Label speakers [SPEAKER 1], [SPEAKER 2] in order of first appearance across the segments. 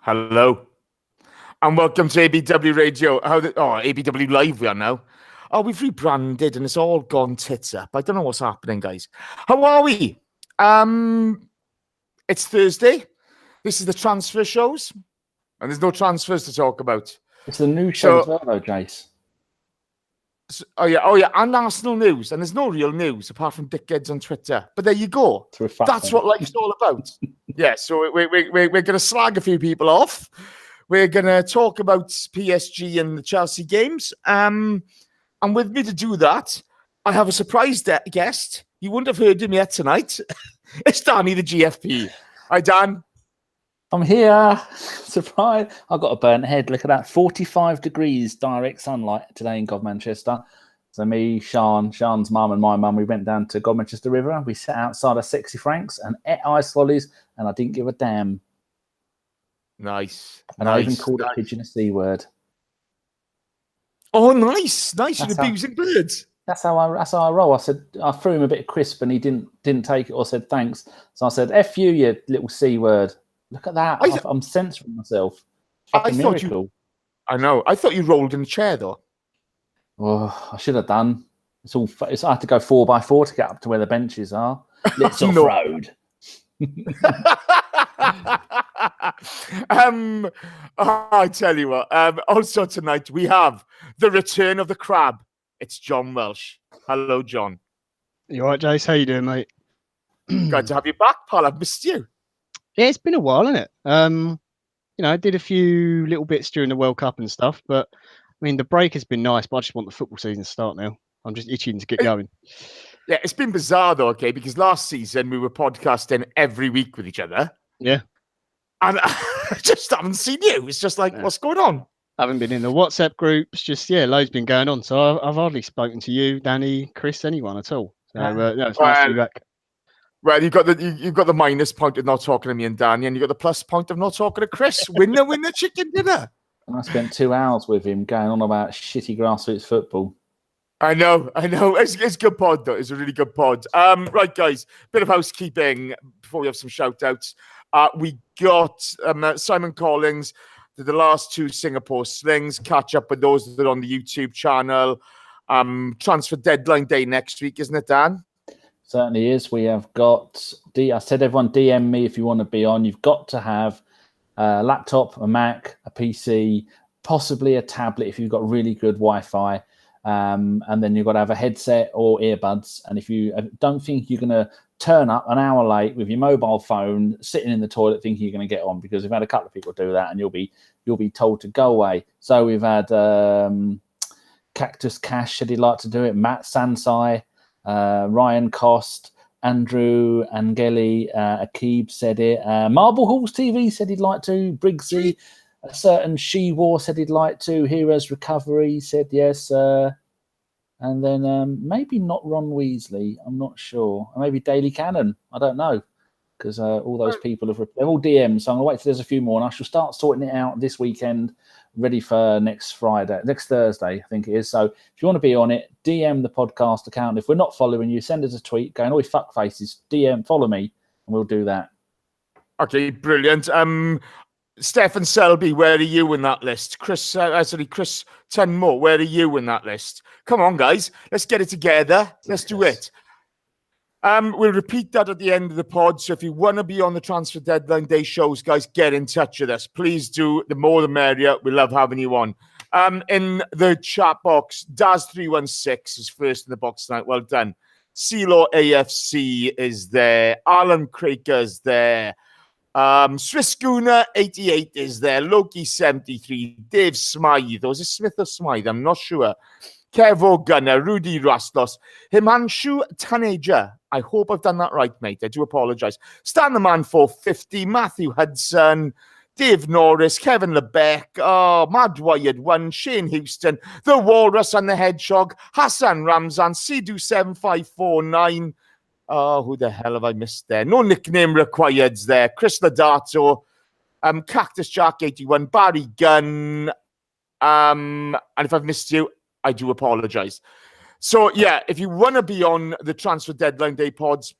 [SPEAKER 1] Hello, and welcome to ABW Radio. ABW Live we are now. Oh, we've rebranded and it's all gone tits up. I don't know what's happening, guys. How are we? It's Thursday. This is the transfer shows, and there's no transfers to talk about.
[SPEAKER 2] It's the new show as well, though, Jace.
[SPEAKER 1] Oh yeah, and Arsenal news, and there's no real news apart from dickheads on Twitter. But there you go. That's what life's all about. Yeah, so we're going to slag a few people off. We're going to talk about PSG and the Chelsea games. And with me to do that, I have a surprise guest. You wouldn't have heard him yet tonight. It's Danny, the GFP. Hi, Dan.
[SPEAKER 2] I'm here. Surprise. I've got a burnt head. Look at that. 45 degrees direct sunlight today in Manchester. So me, Sean's mum and my mum, we went down to Manchester River. We sat outside of Sexy Frank's and ate ice lollies, and I didn't give a damn.
[SPEAKER 1] Nice.
[SPEAKER 2] And I even called a pigeon a C word.
[SPEAKER 1] Oh, nice. You're abusing birds.
[SPEAKER 2] That's how I roll. I said, I threw him a bit of crisp and he didn't take it or said thanks. So I said, F you little C word. Look at that. I'm censoring myself. Fucking miracle.
[SPEAKER 1] I know. I thought you rolled in a chair, though.
[SPEAKER 2] Oh, I should have done. I had to go 4x4 to get up to where the benches are. Let's off-road.
[SPEAKER 1] I tell you what. Also tonight, we have the return of the crab. It's John Welsh. Hello, John.
[SPEAKER 3] You all right, Jace? How you doing, mate?
[SPEAKER 1] Glad to have you back, pal. I've missed you.
[SPEAKER 3] Yeah, it's been a while, hasn't it? I did a few little bits during the World Cup and stuff, but I mean, the break has been nice, but I just want the football season to start now. I'm just itching to get going.
[SPEAKER 1] Yeah, it's been bizarre though, okay, because last season we were podcasting every week with each other.
[SPEAKER 3] Yeah.
[SPEAKER 1] And I just haven't seen you. It's just like, what's going on?
[SPEAKER 3] I haven't been in the WhatsApp groups, loads been going on. So I've hardly spoken to you, Danny, Chris, anyone at all. So it's nice to be back.
[SPEAKER 1] Well, you've got the minus point of not talking to me and Danny, and you've got the plus point of not talking to Chris. Winner chicken dinner.
[SPEAKER 2] And I spent 2 hours with him going on about shitty grassroots football. I
[SPEAKER 1] know. It's a good pod, though. It's a really good pod. Right, guys, bit of housekeeping before we have some shout-outs. We got Simon Collins did the last 2 Singapore slings. Catch up with those that are on the YouTube channel. Transfer deadline day next week, isn't it, Dan?
[SPEAKER 2] Certainly is. We have got, I said everyone DM me if you want to be on. You've got to have a laptop, a Mac, a PC, possibly a tablet if you've got really good Wi-Fi. And then you've got to have a headset or earbuds. And if you don't think you're going to turn up an hour late with your mobile phone sitting in the toilet thinking you're going to get on, because we've had a couple of people do that and you'll be told to go away. So we've had Cactus Cash said he'd like to do it, Matt Sansai, Ryan Cost, Andrew Angeli, Akib said it, Marble Halls TV said he'd like to, Briggsy, a certain She-War said he'd like to, Heroes Recovery said yes, and then maybe not Ron Weasley, I'm not sure, or maybe Daily Cannon, I don't know, because all those people they're all DMs, so I'm going to wait till there's a few more, and I shall start sorting it out this weekend, ready for next Thursday, I think it is. So if you want to be on it, DM the podcast account. If we're not following you, send us a tweet going, "Oi, fuck faces, DM, follow me," and we'll do that.
[SPEAKER 1] Okay, brilliant. Stefan Selby, where are you in that list? Chris Tenmore, where are you in that list? Come on, guys, let's get it together. Let's do it. We'll repeat that at the end of the pod. So if you want to be on the transfer deadline day shows, guys, get in touch with us. Please do. The more the merrier. We love having you on. In the chat box, Daz316 is first in the box tonight. Well done. CeeLaw AFC is there. Alan Craker's there. Swiss Schooner 88 is there. Loki 73. Dave Smythe. Or is it Smith or Smythe? I'm not sure. Kevo Gunner, Rudy Rastos, Himanshu Taneja. I hope I've done that right, mate. I do apologise. Stan the Man 450, Matthew Hudson, Dave Norris, Kevin Lebeck, Mad Wired 1, Shane Houston, The Walrus and the Hedgehog, Hassan Ramzan, Sidhu 7549. Who the hell have I missed there? No nickname required there. Chris Ladato, Cactus Jack 81, Barry Gunn. And if I've missed you, I do apologise. So, yeah, if you want to be on the transfer deadline day pods,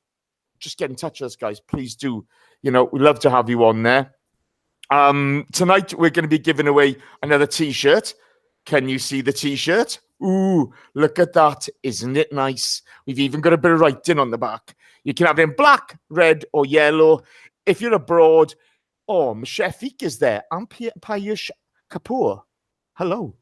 [SPEAKER 1] just get in touch with us, guys. Please do. We'd love to have you on there. Tonight we're going to be giving away another T-shirt. Can you see the T-shirt? Ooh, look at that. Isn't it nice? We've even got a bit of writing on the back. You can have it in black, red, or yellow. If you're abroad, Shefik is there. And Payush Kapoor. Hello.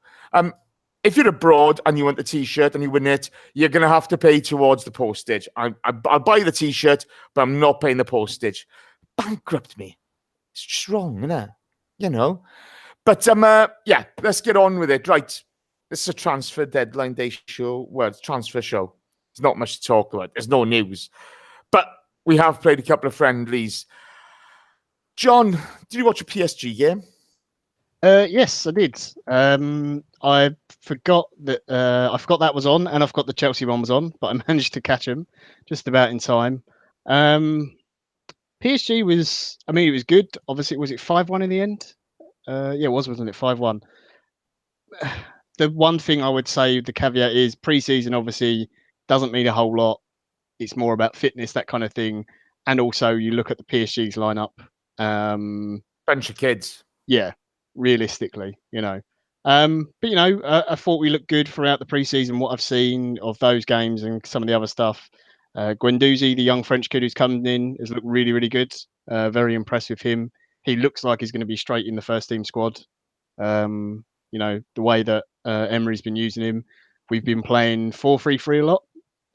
[SPEAKER 1] If you're abroad and you want the T-shirt and you win it, you're going to have to pay towards the postage. I'll buy the T-shirt, but I'm not paying the postage. Bankrupt me. It's just wrong, isn't it? You know. But yeah, let's get on with it. Right. This is a transfer deadline day show. Well, it's a transfer show. There's not much to talk about. There's no news. But we have played a couple of friendlies. John, did you watch a PSG game?
[SPEAKER 3] Yes, I did. I forgot that was on, and I forgot the Chelsea one was on, but I managed to catch them just about in time. PSG was, it was good. Obviously, was it 5-1 in the end? Yeah, it was, wasn't it? 5-1. The one thing I would say, the caveat is pre-season obviously doesn't mean a whole lot. It's more about fitness, that kind of thing. And also you look at the PSG's lineup.
[SPEAKER 1] Bunch of kids.
[SPEAKER 3] Yeah, realistically, But, I thought we looked good throughout the pre-season, what I've seen of those games and some of the other stuff. Guendouzi, the young French kid who's coming in, has looked really, really good. Very impressed with him. He looks like he's going to be straight in the first team squad. The way that Emery's been using him. We've been playing 4-3-3 a lot,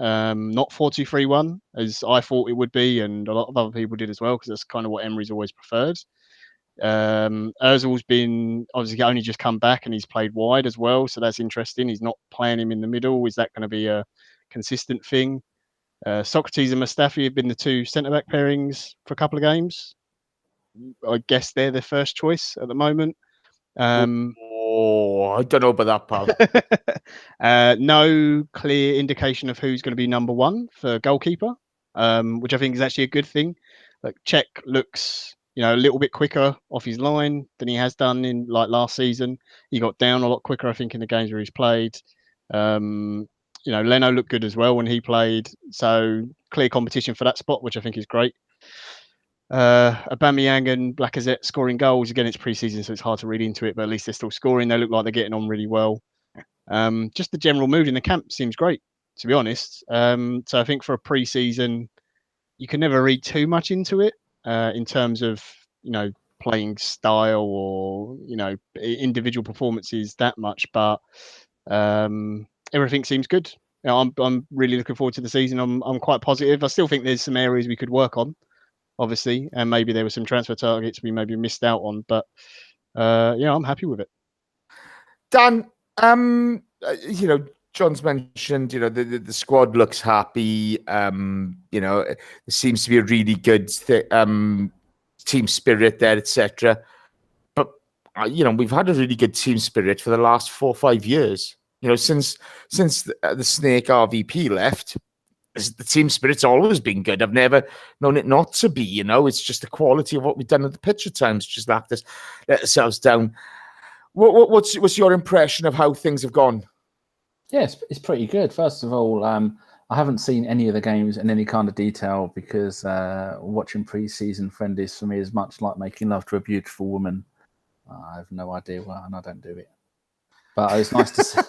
[SPEAKER 3] not 4-2-3-1, as I thought it would be, and a lot of other people did as well, because that's kind of what Emery's always preferred. Ozil's been obviously only just come back, and he's played wide as well, so that's interesting. He's not playing him in the middle. Is that going to be a consistent thing? Socrates and Mustafi have been the two centre-back pairings for a couple of games. I guess they're the first choice at the moment.
[SPEAKER 1] I don't know about that,
[SPEAKER 3] pal. No clear indication of who's going to be number one for goalkeeper, which I think is actually a good thing. Like Czech looks, a little bit quicker off his line than he has done in last season. He got down a lot quicker, I think, in the games where he's played. Leno looked good as well when he played. So clear competition for that spot, which I think is great. Aubameyang and Lacazette scoring goals. Again, it's pre-season, so it's hard to read into it, but at least they're still scoring. They look like they're getting on really well. Just the general mood in the camp seems great, to be honest. So I think for a pre-season, you can never read too much into it in terms of, playing style or, individual performances that much, but everything seems good. I'm really looking forward to the season. I'm quite positive. I still think there's some areas we could work on, obviously, and maybe there were some transfer targets we maybe missed out on, but I'm happy with it.
[SPEAKER 1] Dan, John's mentioned, the squad looks happy. There seems to be a really good team spirit there, etc. But we've had a really good team spirit for the last 4 or 5 years. Since the Snake RVP left, the team spirit's always been good. I've never known it not to be. It's just the quality of what we've done at the pitch at times. Just let ourselves down. What's your impression of how things have gone?
[SPEAKER 2] Yes, it's pretty good. First of all, I haven't seen any of the games in any kind of detail because watching pre-season friendlies for me is much like making love to a beautiful woman. I have no idea why, and I don't do it. But it's nice to see.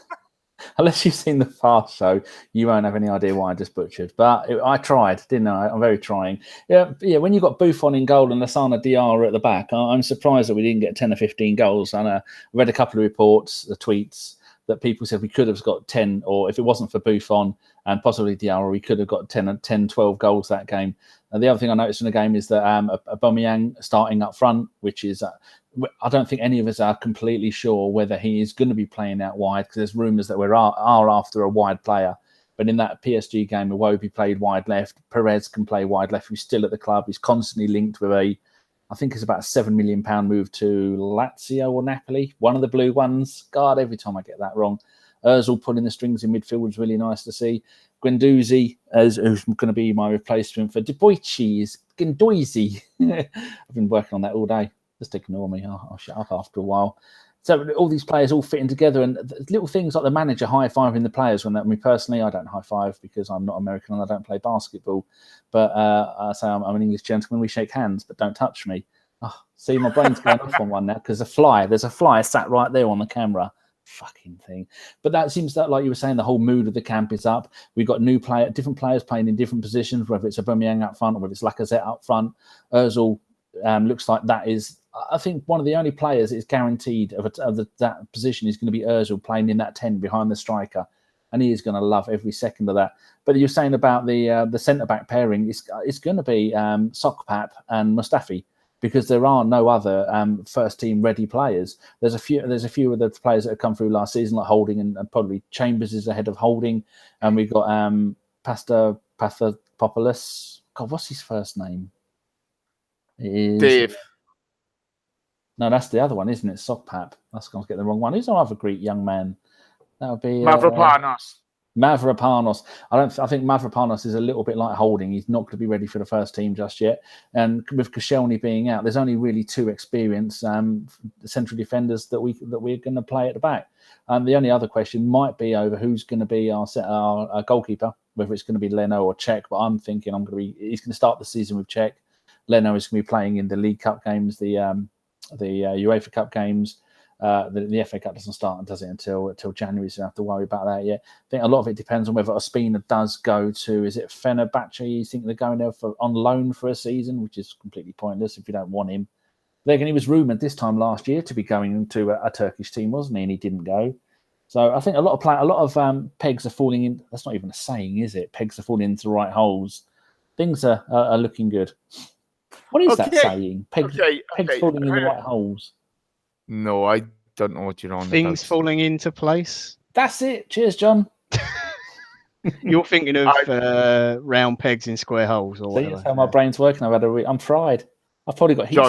[SPEAKER 2] Unless you've seen the Fast Show, you won't have any idea why I just butchered. But I tried, didn't I? I'm very trying. Yeah. When you've got Buffon in goal and Lassana Diarra at the back, I'm surprised that we didn't get 10 or 15 goals. And I read a couple of reports, the tweets, that people said we could have got 10, or if it wasn't for Buffon and possibly Diarra, we could have got 10, 12 goals that game. And the other thing I noticed in the game is that Aubameyang starting up front, which is, I don't think any of us are completely sure whether he is going to be playing out wide, because there's rumours that we are after a wide player. But in that PSG game, Iwobi played wide left. Perez can play wide left. He's still at the club. He's constantly linked with I think it's about a £7 million move to Lazio or Napoli, one of the blue ones. God, every time I get that wrong. Ozil pulling the strings in midfield was really nice to see. Guendouzi, who's going to be my replacement for Deboichi, is Guendouzi. I've been working on that all day. Just ignore me. I'll shut up after a while. So all these players all fitting together, and little things like the manager high-fiving the players. Personally, I don't high-five because I'm not American and I don't play basketball. But I say I'm an English gentleman. We shake hands, but don't touch me. Oh, see, my brain's going off on one now because there's a fly sat right there on the camera. Fucking thing. But that seems that, like you were saying, the whole mood of the camp is up. We've got different players playing in different positions, whether it's Aubameyang up front or whether it's Lacazette up front. Ozil looks like that is, I think, one of the only players that is guaranteed of that position is going to be Ozil playing in that 10 behind the striker. And he is going to love every second of that. But you're saying about the centre-back pairing, it's going to be Sokpap and Mustafi, because there are no other first-team ready players. There's a few of the players that have come through last season, like Holding, and probably Chambers is ahead of Holding. And we've got Pathopoulos. God, what's his first name? It is
[SPEAKER 1] Dave.
[SPEAKER 2] No, that's the other one, isn't it? Sokpap. That's going to get the wrong one. Who's our other Greek young man? That would be
[SPEAKER 1] Mavropanos.
[SPEAKER 2] Mavropanos. I think Mavropanos is a little bit like Holding. He's not going to be ready for the first team just yet. And with Koscielny being out, there's only really two experienced central defenders that we're going to play at the back. The only other question might be over who's going to be our goalkeeper, whether it's going to be Leno or Cech. But I'm thinking he's going to start the season with Cech. Leno is going to be playing in the League Cup games, the UEFA Cup games. The FA Cup doesn't start, does it, until January, so you don't have to worry about that yet. I think a lot of it depends on whether Ospina does go to, is it Fenerbahce? You think they're going there on loan for a season, which is completely pointless if you don't want him. Then he was rumoured this time last year to be going to a Turkish team, wasn't he? And he didn't go. So I think a lot of pegs are falling in. That's not even a saying, is it? Pegs are falling into the right holes. Things are looking good. What is that saying? Pegs falling in the right holes.
[SPEAKER 1] No, I don't know what you're on
[SPEAKER 3] Things
[SPEAKER 1] about.
[SPEAKER 3] falling into place.
[SPEAKER 2] That's it. Cheers, John.
[SPEAKER 3] You're thinking of round pegs in square holes, or whatever.
[SPEAKER 2] That's how my brain's working. I'm fried. I've probably got heat.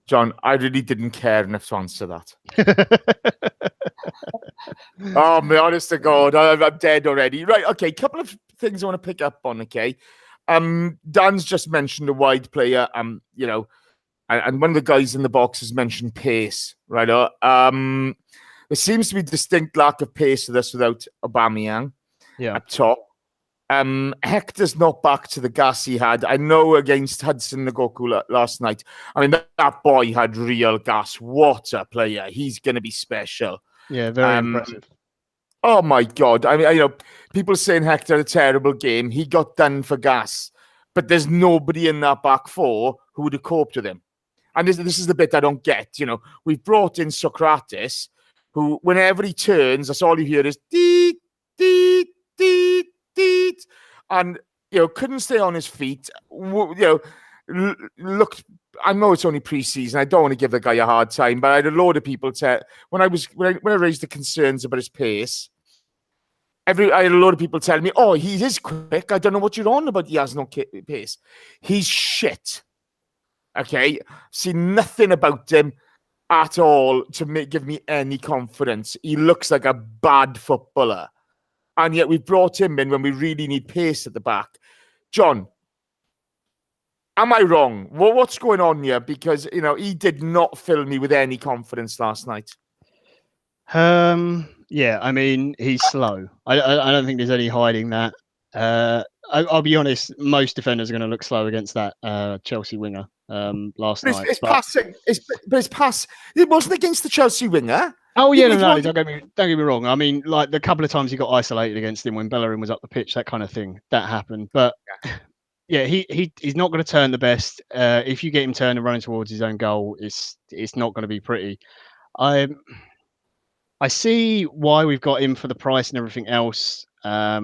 [SPEAKER 1] John, I really didn't care enough to answer that. Oh, my honest to God, I'm dead already. Right, okay, couple of things I want to pick up on, okay? Dan's just mentioned a wide player, and one of the guys in the box has mentioned pace, right? There seems to be distinct lack of pace with us without Aubameyang up top. Hector's not back to the gas he had. I know against Hudson Nagoku last night. I mean, that boy had real gas. What a player. He's going to be special.
[SPEAKER 3] Yeah, very impressive.
[SPEAKER 1] Oh, my God. I mean, people saying Hector had a terrible game. He got done for gas. But there's nobody in that back four who would have coped with him. And this is the bit I don't get. We've brought in Socrates, who, whenever he turns, that's all you hear is deet, deet, deet, deet. And, couldn't stay on his feet. Look, I know it's only pre-season. I don't want to give the guy a hard time, but I had a load of people when I raised the concerns about his pace, I had a lot of people telling me, oh, he is quick. I don't know what you're on about. He has no pace. He's shit. Okay? See nothing about him at all to give me any confidence. He looks like a bad footballer. And yet we've brought him in when we really need pace at the back. John, am I wrong? Well, what's going on here? Because, he did not fill me with any confidence last night.
[SPEAKER 3] Yeah, I mean, he's slow. I don't think there's any hiding that. I'll be honest, most defenders are going to look slow against that Chelsea winger last night.
[SPEAKER 1] It's passing. It's pass. It wasn't against the Chelsea winger.
[SPEAKER 3] Oh, yeah, no, don't get me wrong. I mean, like the couple of times he got isolated against him when Bellerin was up the pitch, that kind of thing, that happened. But yeah, he's not going to turn the best. If you get him turning running towards his own goal, it's not going to be pretty. I see why we've got him for the price and everything else. I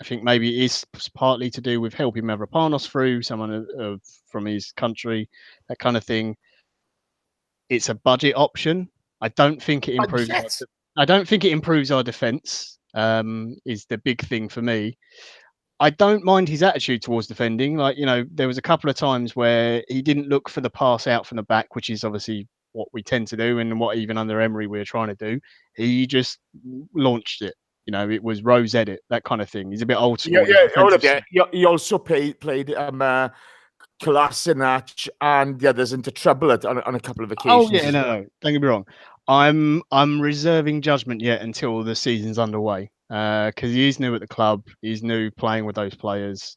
[SPEAKER 3] think maybe it is partly to do with helping Mavropanos through, someone from his country, that kind of thing. It's a budget option. I don't think it improves. I don't think it improves our defence. Is the big thing for me. I don't mind his attitude towards defending. Like, there was a couple of times where he didn't look for the pass out from the back, which is obviously what we tend to do, and what even under Emery we were trying to do. He just launched it. It was Rose edit, that kind of thing. He's a bit old school.
[SPEAKER 1] He also played Kolasinac and the others into trouble on a couple of occasions.
[SPEAKER 3] Oh yeah, no, don't get me wrong. I'm reserving judgment yet until the season's underway, because he is new at the club. He's new playing with those players.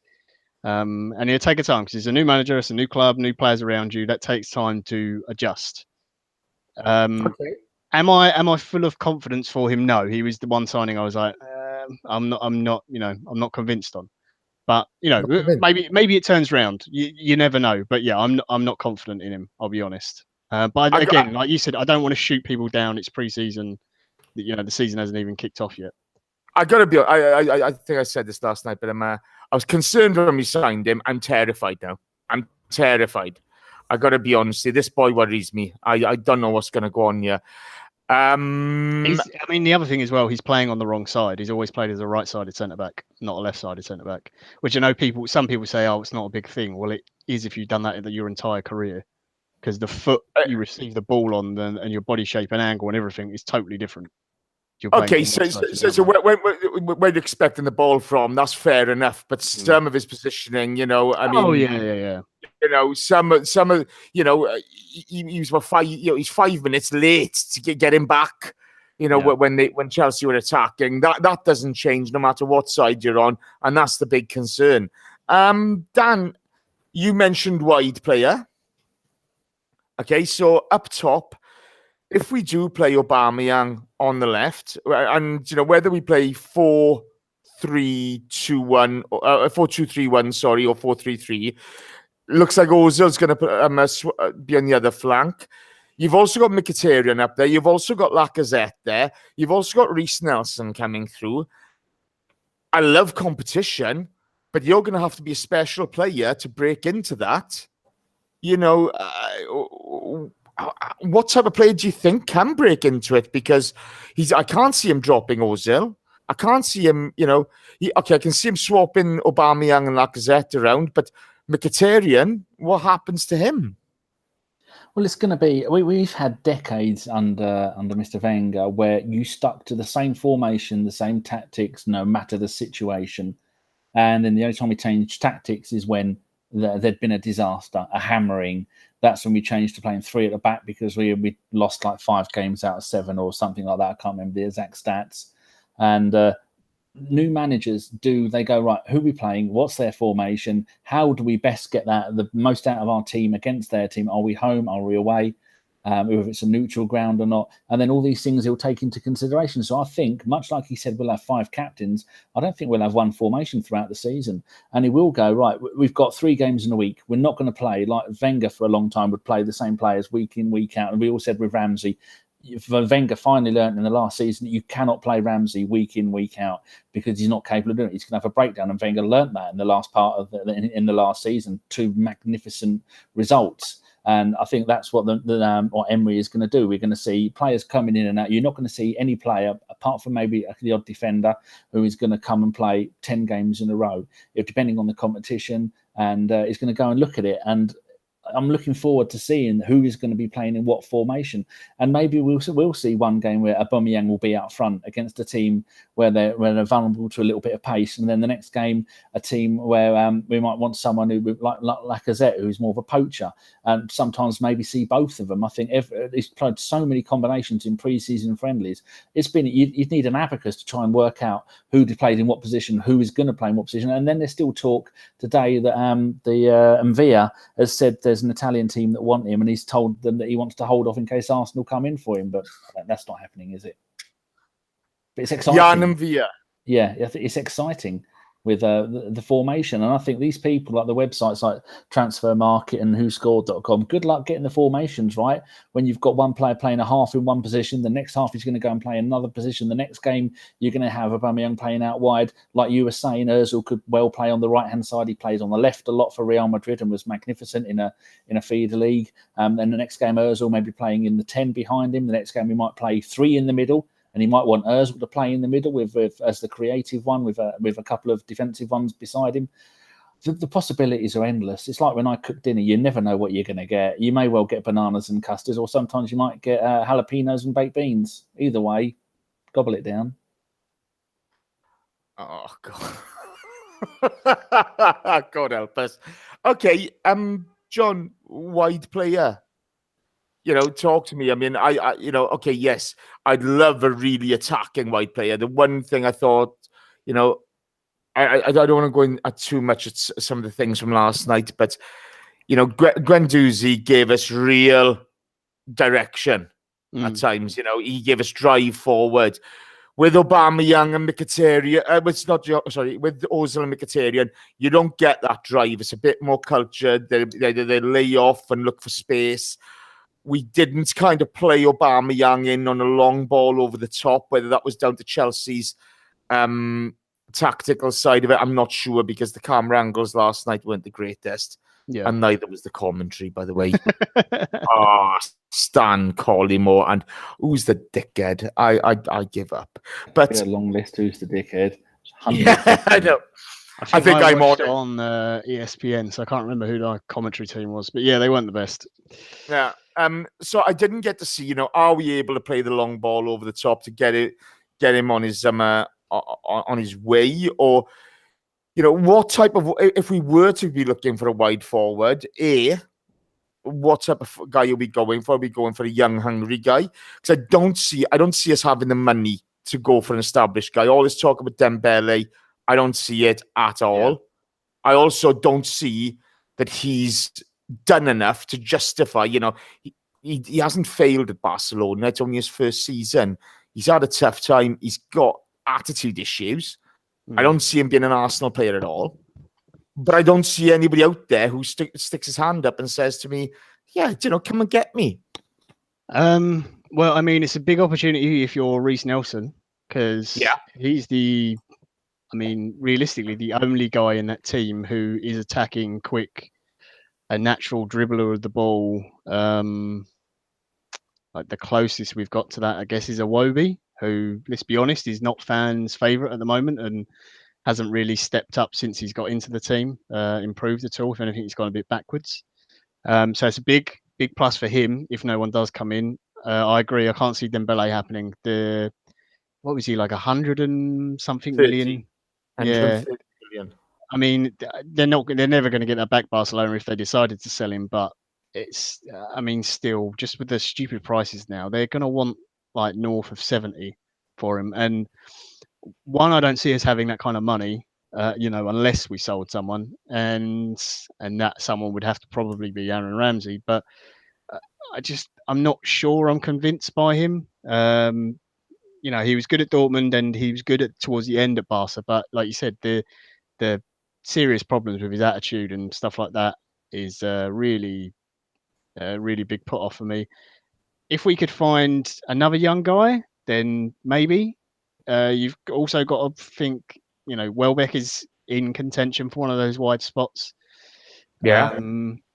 [SPEAKER 3] And it'll take a time because it's a new manager, it's a new club, new players around you. That takes time to adjust.
[SPEAKER 1] Okay.
[SPEAKER 3] Am I full of confidence for him? No, he was the one signing I was like, I'm not convinced on. But
[SPEAKER 1] Not convinced.
[SPEAKER 3] maybe it turns round. You never know. But yeah, I'm not confident in him. I'll be honest. But
[SPEAKER 1] I got-
[SPEAKER 3] again, like you said, I don't want to shoot people down. It's pre-season. The season hasn't even kicked off yet.
[SPEAKER 1] I gotta be. I think I said this last night, but I was concerned when we signed him. I'm terrified now. I'm terrified. I gotta be honest. This boy worries me. I don't know what's gonna go on here.
[SPEAKER 3] I mean, the other thing as well, he's playing on the wrong side. He's always played as a right-sided centre back, not a left-sided centre back. Which I know some people say, oh, it's not a big thing. Well, it is if you've done that your entire career, because the foot you receive the ball on and your body shape and angle and everything is totally different.
[SPEAKER 1] Okay, so where you're expecting the ball from, that's fair enough. But some of his positioning, I mean,
[SPEAKER 3] oh yeah.
[SPEAKER 1] Some of, he was about he's 5 minutes late to get him back. When Chelsea were attacking, that doesn't change no matter what side you're on, and that's the big concern. Dan, you mentioned wide player. Okay, so up top, if we do play Aubameyang on the left, and whether we play 4-3-2-1, 4-2-3-1, sorry, or 4-3-3, looks like Ozil's going to be on the other flank. You've also got Mkhitaryan up there. You've also got Lacazette there. You've also got Reece Nelson coming through. I love competition, but you're going to have to be a special player to break into that. What type of player do you think can break into it? Because I can't see him dropping Ozil. I can't see him, I can see him swapping Aubameyang and Lacazette around, but Mkhitaryan, what happens to him?
[SPEAKER 2] Well, it's going to be. We've had decades under Mr. Wenger where you stuck to the same formation, the same tactics, no matter the situation. And then the only time we changed tactics is when there'd been a disaster, a hammering. That's when we changed to playing 3 at the back because we lost like 5 games out of 7 or something like that. I can't remember the exact stats. And new managers they go, right, who are we playing? What's their formation? How do we best get the most out of our team against their team? Are we home? Are we away? If it's a neutral ground or not. And then all these things he'll take into consideration. So I think, much like he said, we'll have 5 captains. I don't think we'll have one formation throughout the season. And he will go, right, we've got 3 games in a week. We're not going to play, like Wenger for a long time would play the same players week in, week out. And we all said with Ramsey, Wenger finally learned in the last season that you cannot play Ramsey week in, week out because he's not capable of doing it. He's going to have a breakdown, and Wenger learned that in the last part of in the last season. 2 magnificent results, and I think that's what what Emery is going to do. We're going to see players coming in and out. You're not going to see any player apart from maybe the odd defender who is going to come and play 10 games in a row, depending on the competition, and he's going to go and look at it. And I'm looking forward to seeing who is going to be playing in what formation, and maybe we'll see one game where Aubameyang will be out front against a team where they're vulnerable to a little bit of pace, and then the next game a team where we might want someone who like Lacazette, who's more of a poacher, and sometimes maybe see both of them. I think he's played so many combinations in pre-season friendlies. It's been you'd need an abacus to try and work out who played in what position, who is going to play in what position, and then there's still talk today that Mvia has said there's an Italian team that want him, and he's told them that he wants to hold off in case Arsenal come in for him. But that's not happening, is it? But it's exciting.
[SPEAKER 1] Jan Via.
[SPEAKER 2] Yeah, it's exciting with the formation, and I think these people, like the websites like Transfer Market and WhoScored.com, good luck getting the formations right when you've got one player playing a half in one position, the next half he's going to go and play another position, the next game you're going to have Aubameyang playing out wide. Like you were saying, Ozil could well play on the right hand side. He plays on the left a lot for Real Madrid and was magnificent in a feeder league. And the next game Ozil may be playing in the 10 behind him. The next game he might play 3 in the middle. And he might want Ozil to play in the middle with as the creative one with a couple of defensive ones beside him. The possibilities are endless. It's like when I cook dinner, you never know what you're going to get. You may well get bananas and custards, or sometimes you might get jalapenos and baked beans. Either way, gobble it down.
[SPEAKER 1] Oh, God. God help us. Okay, John, wide player. Talk to me. I mean, okay, yes, I'd love a really attacking wide player. The one thing I thought, I don't want to go in too much at some of the things from last night, but Guendouzi gave us real direction at times. He gave us drive forward. With Aubameyang and Mkhitaryan, with Ozil and Mkhitaryan, you don't get that drive. It's a bit more cultured. They lay off and look for space. We didn't kind of play Aubameyang in on a long ball over the top, whether that was down to Chelsea's tactical side of it. I'm not sure, because the camera angles last night weren't the greatest.
[SPEAKER 3] Yeah.
[SPEAKER 1] And neither was the commentary, by the way. Stan Collymore, and who's the dickhead? I give up. But
[SPEAKER 2] a long list. Who's the dickhead?
[SPEAKER 1] Yeah, I know.
[SPEAKER 3] I think I'm
[SPEAKER 1] on
[SPEAKER 3] ESPN, so I can't remember who the commentary team was, but yeah, they weren't the best.
[SPEAKER 1] Yeah. So I didn't get to see, are we able to play the long ball over the top to get him on his on his way, or what type of, if we were to be looking for a wide forward, what type of guy are we going for? Are we going for a young, hungry guy? Because I don't see us having the money to go for an established guy. All this talk about Dembele, I don't see it at all. Yeah. I also don't see that he's done enough to justify, he hasn't failed at Barcelona. It's only his first season. He's had a tough time. He's got attitude issues. I don't see him being an Arsenal player at all. But I don't see anybody out there who sticks his hand up and says to me, yeah, come and get me.
[SPEAKER 3] Well, I mean, it's a big opportunity if you're Reece Nelson, because he's realistically, the only guy in that team who is attacking, quick, a natural dribbler of the ball. Like the closest we've got to that, I guess, is Iwobi, who, let's be honest, is not fans' favourite at the moment and hasn't really stepped up since he's got into the team, improved at all. If anything, he's gone a bit backwards. So it's a big plus for him if no one does come in. I agree. I can't see Dembele happening. What was he, like 100 and something
[SPEAKER 1] 30,
[SPEAKER 3] million?
[SPEAKER 1] 130 million.
[SPEAKER 3] I mean, they're never going to get that back, Barcelona, if they decided to sell him. But it's, still, just with the stupid prices now, they're going to want like north of 70 for him. And one, I don't see us having that kind of money, unless we sold someone, and that someone would have to probably be Aaron Ramsey. But I'm not sure I'm convinced by him. He was good at Dortmund and he was good towards the end at Barca. But like you said, the serious problems with his attitude and stuff like that is really big put off for me. If we could find another young guy, then maybe. You've also got to think, Welbeck is in contention for one of those wide spots.
[SPEAKER 1] Yeah.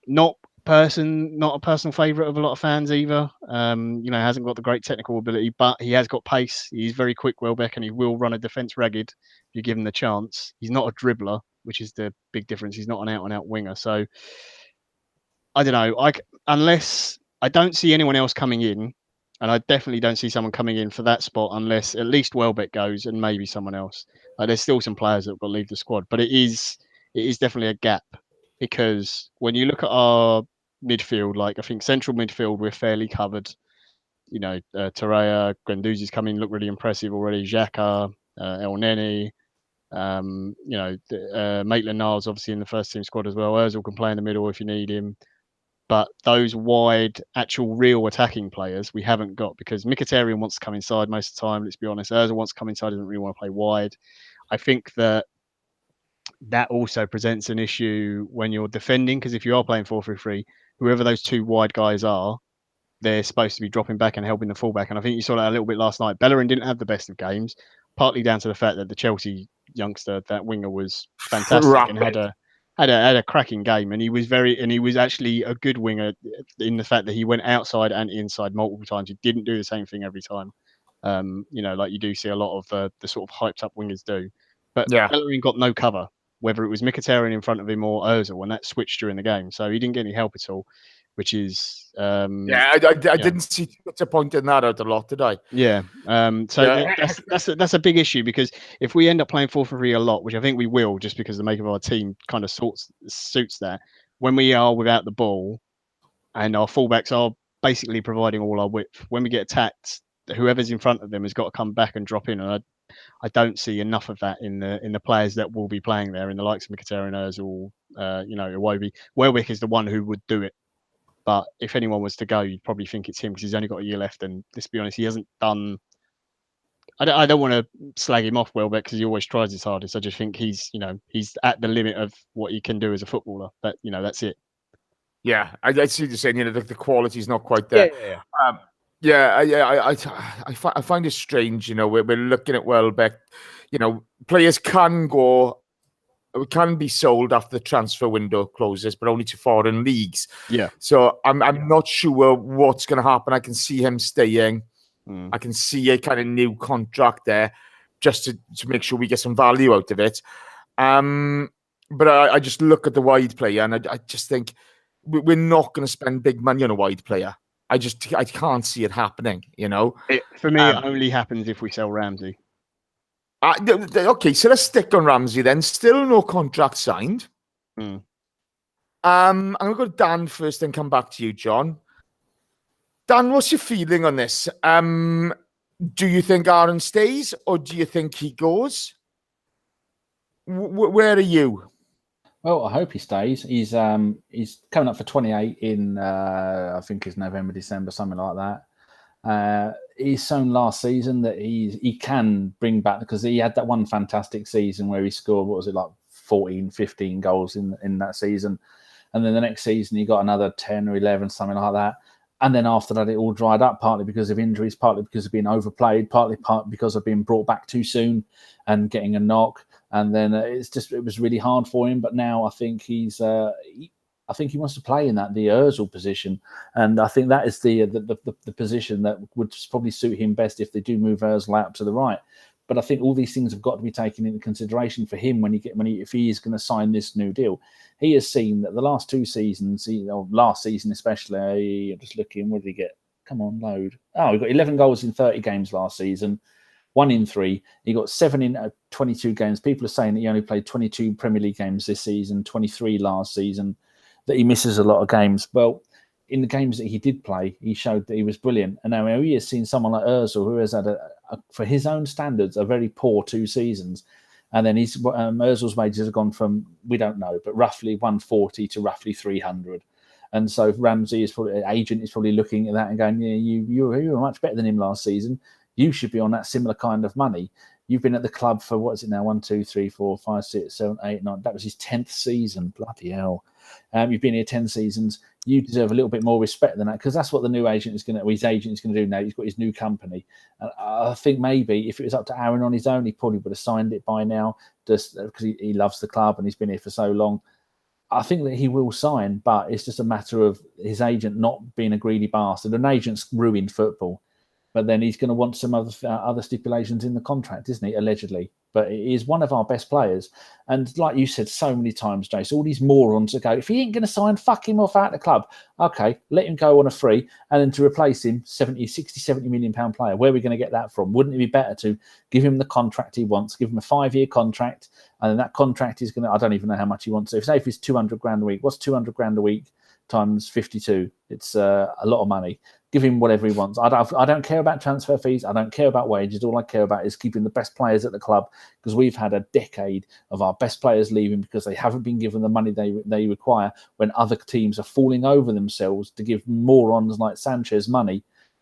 [SPEAKER 3] Not a personal favourite of a lot of fans either. Hasn't got the great technical ability, but he has got pace. He's very quick, Welbeck, and he will run a defence ragged if you give him the chance. He's not a dribbler, which is the big difference. He's not an out-and-out winger. So, I don't know. Unless I don't see anyone else coming in, and I definitely don't see someone coming in for that spot unless at least Welbeck goes and maybe someone else. There's still some players that have got to leave the squad, but it is definitely a gap, because when you look at our midfield, like I think central midfield, we're fairly covered. Torreira, Guendouzi's come in, look really impressive already. Xhaka, El Neni, Maitland-Niles obviously in the first team squad as well. Ozil can play in the middle if you need him. But those wide, actual, real attacking players we haven't got, because Mkhitaryan wants to come inside most of the time. Let's be honest. Ozil wants to come inside, doesn't really want to play wide. I think that also presents an issue when you're defending, because if you are playing 4-3-3, whoever those two wide guys are, they're supposed to be dropping back and helping the fullback. And I think you saw that a little bit last night. Bellerin didn't have the best of games, partly down to the fact that the Chelsea youngster, that winger, was fantastic and had a cracking game, and he was actually a good winger in the fact that he went outside and inside multiple times. He didn't do the same thing every time, like you do see a lot of the sort of hyped up wingers do. But Bellerin got no cover, whether it was Mkhitaryan in front of him or Ozil, and that switched during the game, so he didn't get any help at all, which is
[SPEAKER 1] I didn't see such a point in that out a lot, did I?
[SPEAKER 3] Yeah. That's a big issue, because if we end up playing 4-3 a lot, which I think we will, just because the make of our team kind of suits that, when we are without the ball and our fullbacks are basically providing all our width, when we get attacked, whoever's in front of them has got to come back and drop in. And I don't see enough of that in the players that will be playing there, in the likes of Mkhitaryan, Ozil, Iwobi. Welbeck is the one who would do it. But if anyone was to go, you'd probably think it's him because he's only got a year left. And let's be honest, he hasn't done. I don't want to slag him off Welbeck because he always tries his hardest. I just think he's at the limit of what he can do as a footballer. But that's it.
[SPEAKER 1] Yeah, I see what you're saying. The quality's not quite there. I find it strange. We're looking at Welbeck. Players can be sold after the transfer window closes, but only to foreign leagues.
[SPEAKER 3] Yeah.
[SPEAKER 1] So I'm not sure what's going to happen. I can see him staying. I can see a kind of new contract there, just to make sure we get some value out of it. But I just look at the wide player, and I just think we're not going to spend big money on a wide player. I can't see it happening.
[SPEAKER 3] For me, it only happens if we sell Ramsey.
[SPEAKER 1] Okay, so let's stick on Ramsey then. Still no contract signed. I'm going to go to Dan first, then come back to you, John. Dan, what's your feeling on this? Do you think Aaron stays, or do you think he goes? Where are you?
[SPEAKER 2] Well, I hope he stays. He's coming up for 28 in I think it's November, December, something like that. He's shown last season that he can bring back, because he had that one fantastic season where he scored, what was it, like 14, 15 goals in that season. And then the next season he got another 10 or 11, something like that. And then after that, it all dried up, partly because of injuries, partly because of being overplayed, partly because of being brought back too soon and getting a knock. And then it was really hard for him. But now I think he wants to play in the Ozil position, and I think that is the position that would probably suit him best if they do move Ozil out to the right. But I think all these things have got to be taken into consideration for him if he is going to sign this new deal. He has seen that the last two seasons, last season especially, I'm just looking, what did he get? Come on, load. Oh, he got 11 goals in 30 games last season, 1 in 3. He got 7 in 22 games. People are saying that he only played 22 Premier League games this season, 23 last season, that he misses a lot of games. Well, in the games that he did play, he showed that he was brilliant. And now he has seen someone like Ozil, who has had, for his own standards, a very poor 2 seasons. And then Ozil's wages have gone from, we don't know, but roughly 140 to roughly 300. And so Ramsey agent is probably looking at that and going, yeah, you were much better than him last season. You should be on that similar kind of money. You've been at the club for, what is it now, 1, 2, 3, 4, 5, 6, 7, 8, 9. That was his 10th season. Bloody hell. You've been here 10 seasons. You deserve a little bit more respect than that, because that's what the new agent is going to, his agent is going to do now. He's got his new company. And I think maybe if it was up to Aaron on his own, he probably would have signed it by now, just because he loves the club and he's been here for so long. I think that he will sign, but it's just a matter of his agent not being a greedy bastard. An agent's ruined football. But then he's going to want some other stipulations in the contract, isn't he? Allegedly. But he is one of our best players. And like you said so many times, Jace, all these morons that go, if he ain't going to sign, fuck him off out of the club. Okay, let him go on a free. And then to replace him, 70 million pound player. Where are we going to get that from? Wouldn't it be better to give him the contract he wants, give him a 5-year contract, and then that contract is going to, I don't even know how much he wants. So say if it's 200 grand a week, what's 200 grand a week times 52? It's a lot of money. Give him whatever he wants. I don't care about transfer fees. I don't care about wages. All I care about is keeping the best players at the club, because we've had a decade of our best players leaving because they haven't been given the money they require, when other teams are falling over themselves to give morons like Sanchez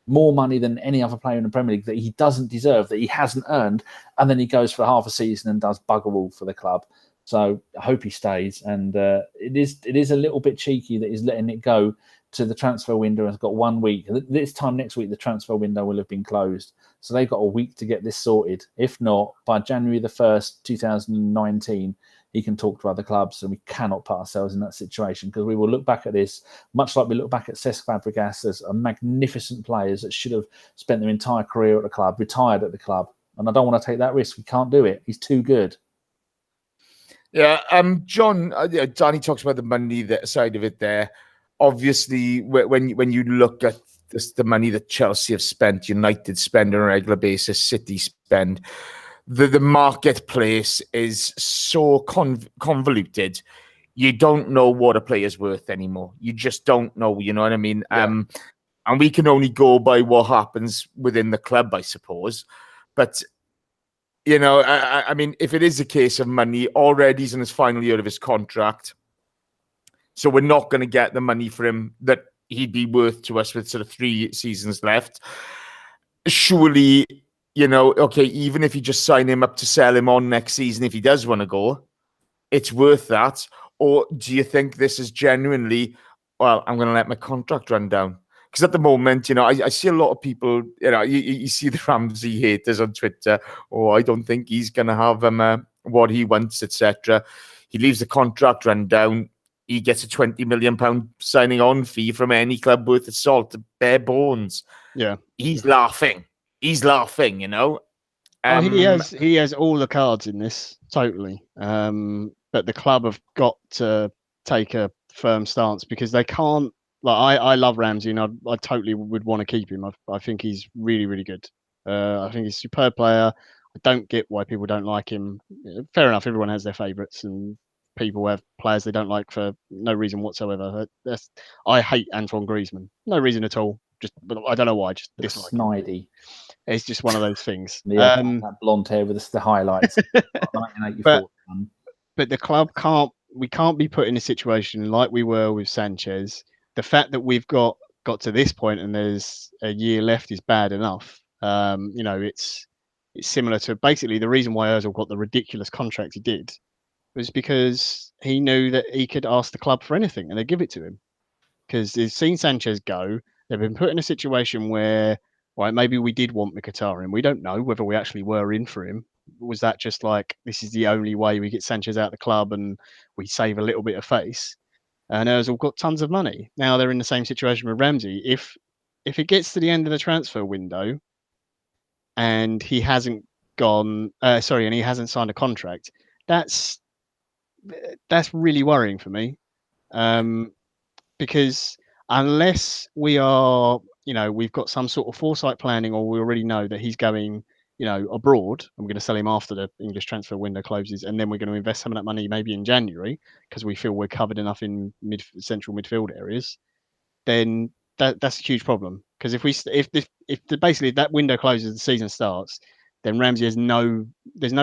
[SPEAKER 2] more money than any other player in the Premier League that he doesn't deserve, that he hasn't earned, and then he goes for half a season and does bugger all for the club. So I hope he stays. And it is a little bit cheeky that he's letting it go to the transfer window. Has got 1 week. This time next week, the transfer window will have been closed. So they've got a week to get this sorted. If not, by January the 1st, 2019, he can talk to other clubs, and we cannot put ourselves in that situation, because we will look back at this, much like we look back at Cesc Fabregas, as a magnificent players that should have spent their entire career at the club, retired at the club. And I don't want to take that risk. We can't do it. He's too good.
[SPEAKER 1] Yeah, John, Danny talks about the money side of it there. Obviously, when you look at the money that Chelsea have spent, United spend on a regular basis, City spend, the marketplace is so convoluted. You don't know what a player's worth anymore. You just don't know, you know what I mean? Yeah. And we can only go by what happens within the club, I suppose. But you know, I mean, if it is a case of money, already he's in his final year of his contract. So we're not going to get the money for him that he'd be worth to us with sort of 3 seasons left. Surely, you know, okay, even if you just sign him up to sell him on next season, if he does want to go, it's worth that. Or do you think this is genuinely, well, I'm going to let my contract run down? Because at the moment, you know, I see a lot of people, you know, you see the Ramsey haters on Twitter. Oh, I don't think he's going to have what he wants, etc. He leaves the contract run down. He gets a £20 million signing on fee from any club worth of salt, bare bones.
[SPEAKER 3] Yeah.
[SPEAKER 1] He's laughing. He's laughing, you know.
[SPEAKER 3] He has all the cards in this, totally. But the club have got to take a firm stance because they can't. Like I love Ramsey, and I totally would want to keep him. I think he's really, really good. I think he's a superb player. I don't get why people don't like him. Fair enough, everyone has their favourites, and people have players they don't like for no reason whatsoever. I hate Antoine Griezmann, no reason at all. But I don't know why. Just dislike him.
[SPEAKER 2] Snidey.
[SPEAKER 3] It's just one of those things.
[SPEAKER 2] Yeah, that blonde hair with the highlights. 1984.
[SPEAKER 3] But the club we can't be put in a situation like we were with Sanchez. The fact that we've got to this point and there's a year left is bad enough. You know, it's similar to basically the reason why Ozil got the ridiculous contract he did was because he knew that he could ask the club for anything and they give it to him. Because they've seen Sanchez go, they've been put in a situation where, right, maybe we did want Mkhitaryan. We don't know whether we actually were in for him. Was that just like, this is the only way we get Sanchez out of the club and we save a little bit of face? And Ozil got tons of money. Now they're in the same situation with Ramsey. If it gets to the end of the transfer window and he hasn't and he hasn't signed a contract, that's really worrying for me. Because unless we are, you know, we've got some sort of foresight planning, or we already know that he's going, you know, abroad, and we're going to sell him after the English transfer window closes, and then we're going to invest some of that money maybe in January because we feel we're covered enough in central midfield areas, then that's a huge problem. Because if basically that window closes, the season starts, then Ramsey there's no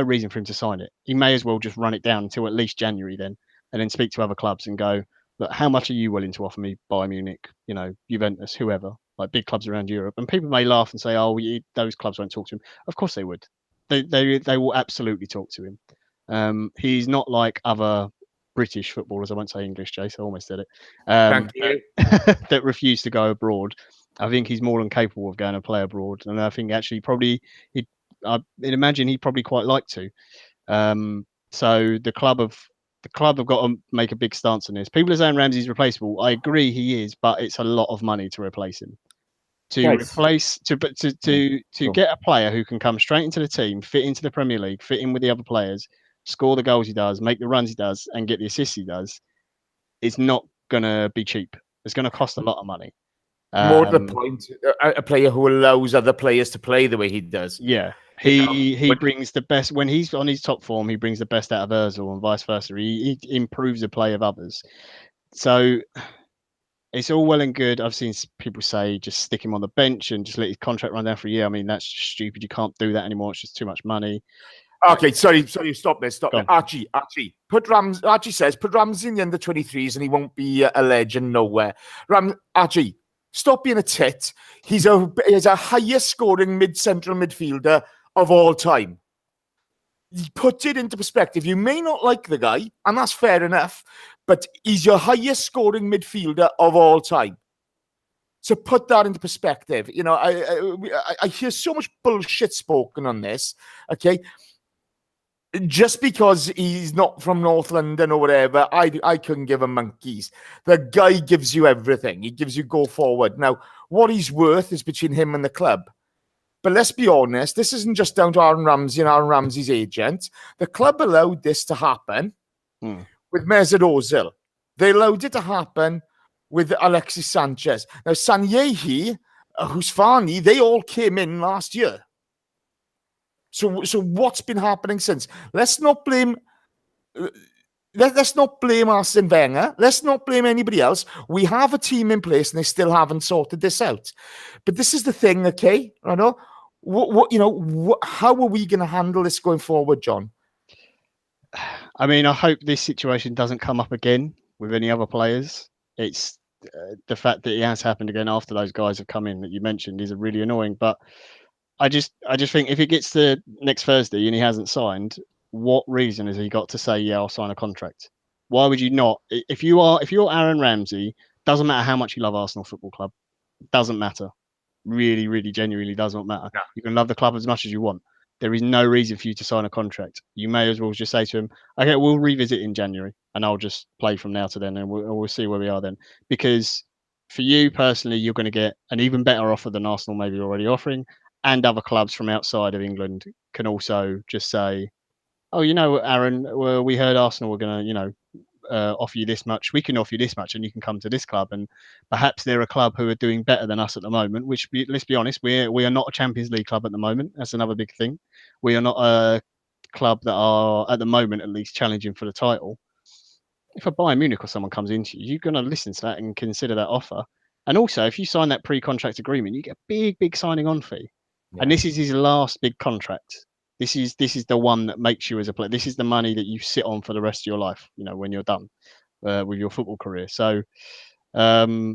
[SPEAKER 3] reason for him to sign it. He may as well just run it down until at least January then, and then speak to other clubs and go, look, how much are you willing to offer me? Bayern Munich, you know, Juventus, whoever, like big clubs around Europe. And people may laugh and say, oh, those clubs won't talk to him. Of course they would. They will absolutely talk to him. He's not like other British footballers. I won't say English, Jace. I almost said it.
[SPEAKER 1] Thank you.
[SPEAKER 3] That refuse to go abroad. I think he's more than capable of going to play abroad. And I think actually I'd imagine he'd probably quite like to. So the club have got to make a big stance on this. People are saying Ramsey's replaceable. I agree he is, but it's a lot of money to replace him. Get a player who can come straight into the team, fit into the Premier League, fit in with the other players, score the goals he does, make the runs he does, and get the assists he does, it's not going to be cheap. It's going to cost a lot of money.
[SPEAKER 1] More to the point, a player who allows other players to play the way he does.
[SPEAKER 3] Yeah. He brings the best when he's on his top form. He brings the best out of Ozil and vice versa. He improves the play of others. So it's all well and good. I've seen people say just stick him on the bench and just let his contract run down for a year. I mean, that's stupid. You can't do that anymore. It's just too much money.
[SPEAKER 1] Okay, sorry. Stop there. Archie Archie says put Ramsey in the under 23s and he won't be a legend nowhere. Archie, stop being a tit. He's a highest scoring mid-central midfielder of all time. Put it into perspective. You may not like the guy, and that's fair enough, but he's your highest scoring midfielder of all time. So put that into perspective. You know, I hear so much bullshit spoken on this, okay? Just because he's not from North London or whatever, I couldn't give a monkeys. The guy gives you everything. He gives you go forward. Now, what he's worth is between him and the club. But let's be honest, this isn't just down to Aaron Ramsey and Aaron Ramsey's agent. The club allowed this to happen with Mesut Ozil. They allowed it to happen with Alexis Sanchez. Now, Sanyehi, Housekeeping, they all came in last year. So what's been happening since? Let's not blame Arsene Wenger. Let's not blame anybody else. We have a team in place and they still haven't sorted this out. But this is the thing, okay? I know How are we going to handle this going forward, John?
[SPEAKER 3] I mean, I hope this situation doesn't come up again with any other players. It's the fact that it has happened again after those guys have come in that you mentioned is really annoying. But I just think if it gets to next Thursday and he hasn't signed, what reason has he got to say, yeah, I'll sign a contract? Why would you not? If you're Aaron Ramsey, doesn't matter how much you love Arsenal Football Club, doesn't matter. Really, really, genuinely does not matter.
[SPEAKER 1] No.
[SPEAKER 3] You can love the club as much as you want. There is no reason for you to sign a contract. You may as well just say to him, okay, we'll revisit in January and I'll just play from now to then and we'll see where we are then. Because for you personally, you're going to get an even better offer than Arsenal maybe already offering, and other clubs from outside of England can also just say, oh, Aaron, well, we heard Arsenal were going to, offer you this much. We can offer you this much, and you can come to this club. And perhaps they're a club who are doing better than us at the moment. Which, let's be honest, we are not a Champions League club at the moment. That's another big thing. We are not a club that are at the moment at least challenging for the title. If a Bayern Munich or someone comes into you, you're going to listen to that and consider that offer. And also, if you sign that pre-contract agreement, you get a big signing on fee. Yeah. And this is his last big contract. This is the one that makes you as a player. This is the money that you sit on for the rest of your life, when you're done with your football career. So I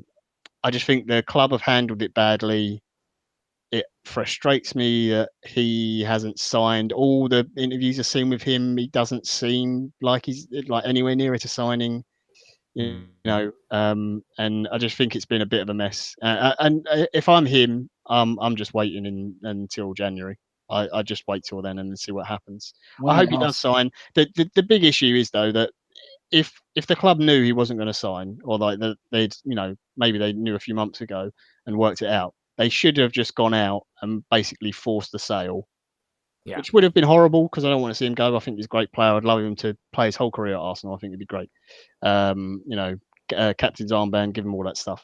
[SPEAKER 3] just think the club have handled it badly. It frustrates me that he hasn't signed. All the interviews I've seen with him, he doesn't seem like he's like anywhere nearer to signing. And I just think it's been a bit of a mess. And if I'm him, I'm just waiting until January. I just wait till then and see what happens. I hope he does sign. The big issue is though that if the club knew he wasn't going to sign, or like they'd maybe they knew a few months ago and worked it out, they should have just gone out and basically forced the sale. Yeah. Which would have been horrible because I don't want to see him go. I think he's a great player. I'd love him to play his whole career at Arsenal. I think it'd be great. Captain's armband, give him all that stuff.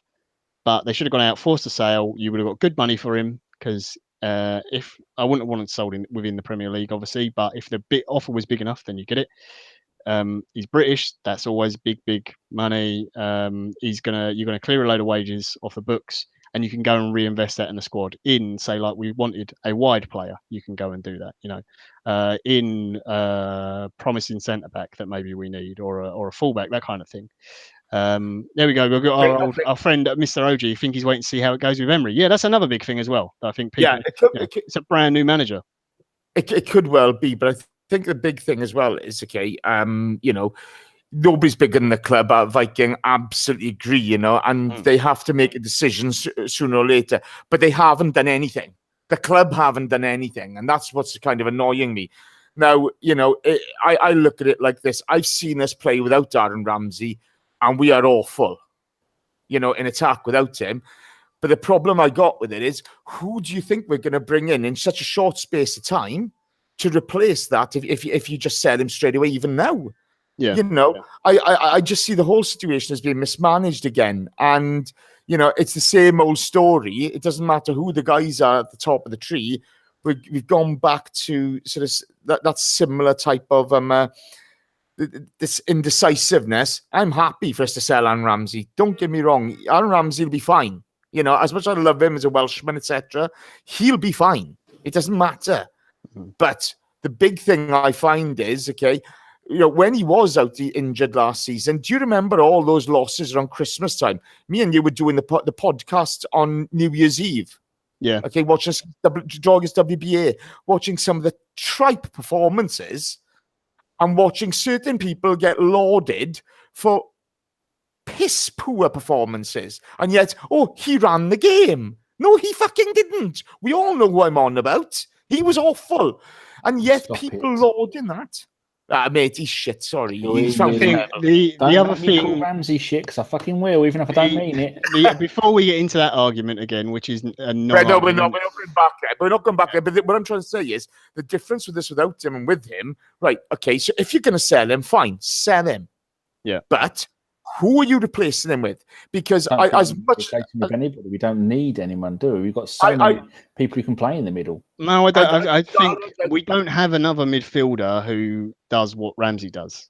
[SPEAKER 3] But they should have gone out, forced a sale. You would have got good money for him because if I wouldn't have wanted sold within the Premier League, obviously, but if the offer was big enough, then you get it. He's British. That's always big money. You're gonna clear a load of wages off the books, and you can go and reinvest that in the squad. In say like we wanted a wide player, you can go and do that. In promising centre back that maybe we need, or a fullback, that kind of thing. There we go. We've got our friend Mr. OG. I think he's waiting to see how it goes with Emery. Yeah, that's another big thing as well. I think people. Yeah, it's a brand new manager.
[SPEAKER 1] It could well be, but I think the big thing as well is nobody's bigger than the club. Viking absolutely agree, and they have to make a decision sooner or later. But they haven't done anything. The club haven't done anything, and that's what's kind of annoying me. Now, I look at it like this. I've seen us play without Aaron Ramsey, and we are awful, in attack without him. But the problem I got with it is, who do you think we're going to bring in such a short space of time to replace that if you just sell him straight away, even now?
[SPEAKER 3] Yeah.
[SPEAKER 1] I just see the whole situation as being mismanaged again. And, it's the same old story. It doesn't matter who the guys are at the top of the tree. We've gone back to sort of that similar type of this indecisiveness. I'm happy for us to sell Aaron Ramsey. Don't get me wrong. Aaron Ramsey will be fine. As much as I love him as a Welshman, etc., he'll be fine. It doesn't matter. But the big thing I find is, when he was out injured last season, do you remember all those losses around Christmas time? Me and you were doing the podcast on New Year's Eve.
[SPEAKER 3] Yeah.
[SPEAKER 1] Okay, watching Dragas WBA, watching some of the tripe performances, and watching certain people get lauded for piss poor performances. And yet, he ran the game. No, he fucking didn't. We all know who I'm on about. He was awful. And yet people lauding that. Mate, he's shit. Sorry.
[SPEAKER 3] The other thing,
[SPEAKER 2] Ramsey shit, because I fucking will, even if I don't mean it.
[SPEAKER 3] Before we get into that argument again, which is
[SPEAKER 1] we're not going back there. We're not going back there. But what I'm trying to say is the difference with this without him and with him. Right? Okay. So if you're going to sell him, fine, sell him.
[SPEAKER 3] Yeah.
[SPEAKER 1] But who are you replacing him with? Because
[SPEAKER 2] anybody, we don't need anyone, do we? We've got so many people who can play in the middle.
[SPEAKER 3] No, I think we don't have another midfielder who does what Ramsey does.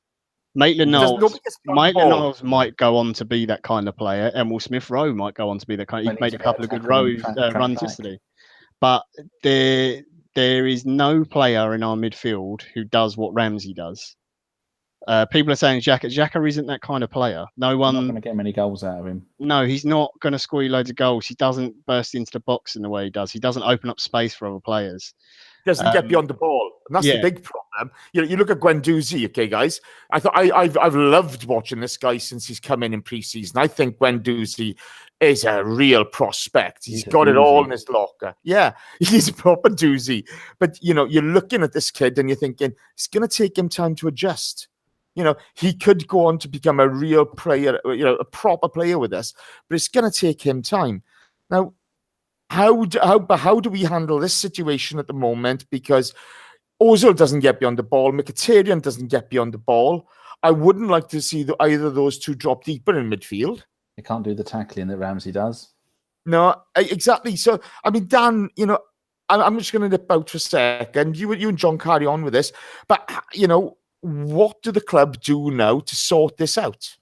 [SPEAKER 3] Maitland-Niles might go on to be that kind of player. Emil Smith-Rowe might go on to be that kind. He made a couple of good runs yesterday. but there is no player in our midfield who does what Ramsey does. People are saying Xhaka isn't that kind of player. No one.
[SPEAKER 2] Not going to get many goals out of him.
[SPEAKER 3] No, he's not going to score you loads of goals. He doesn't burst into the box in the way he does. He doesn't open up space for other players.
[SPEAKER 1] Doesn't get beyond the ball, and that's the big problem. You look at Guendouzi, okay, guys. I've loved watching this guy since he's come in pre-season. I think Guendouzi is a real prospect. He's got it all in his locker. Yeah, he's a proper doozy. But you're looking at this kid and you're thinking it's going to take him time to adjust. He could go on to become a real player, a proper player with us, but it's going to take him time. Now, how do we handle this situation at the moment? Because Ozil doesn't get beyond the ball, Mkhitaryan doesn't get beyond the ball. I wouldn't like to see either of those two drop deeper in midfield.
[SPEAKER 2] They can't do the tackling that Ramsey does.
[SPEAKER 1] No, exactly. So, I mean, Dan, I'm just going to nip out for a second. You and John carry on with this, but what do the club do now to sort this out?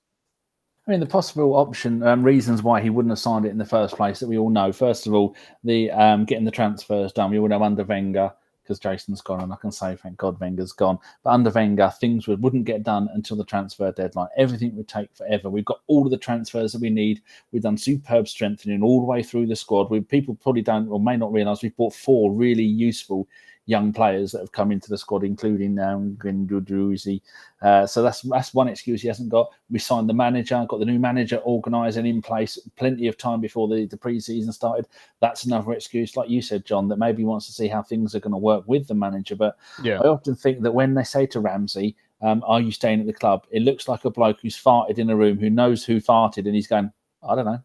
[SPEAKER 2] I mean, the possible option, reasons why he wouldn't have signed it in the first place that we all know. First of all, the getting the transfers done. We all know under Wenger, because Jason's gone, and I can say thank God Wenger's gone. But under Wenger, things wouldn't get done until the transfer deadline. Everything would take forever. We've got all of the transfers that we need. We've done superb strengthening all the way through the squad. People probably don't or may not realise we've bought 4 really useful young players that have come into the squad, including Guendouzi. So that's one excuse he hasn't got. We signed the manager, got the new manager organised and in place plenty of time before the pre-season started. That's another excuse, like you said, John, that maybe he wants to see how things are going to work with the manager. But I often think that when they say to Ramsey, are you staying at the club? It looks like a bloke who's farted in a room, who knows who farted, and he's going, I don't know.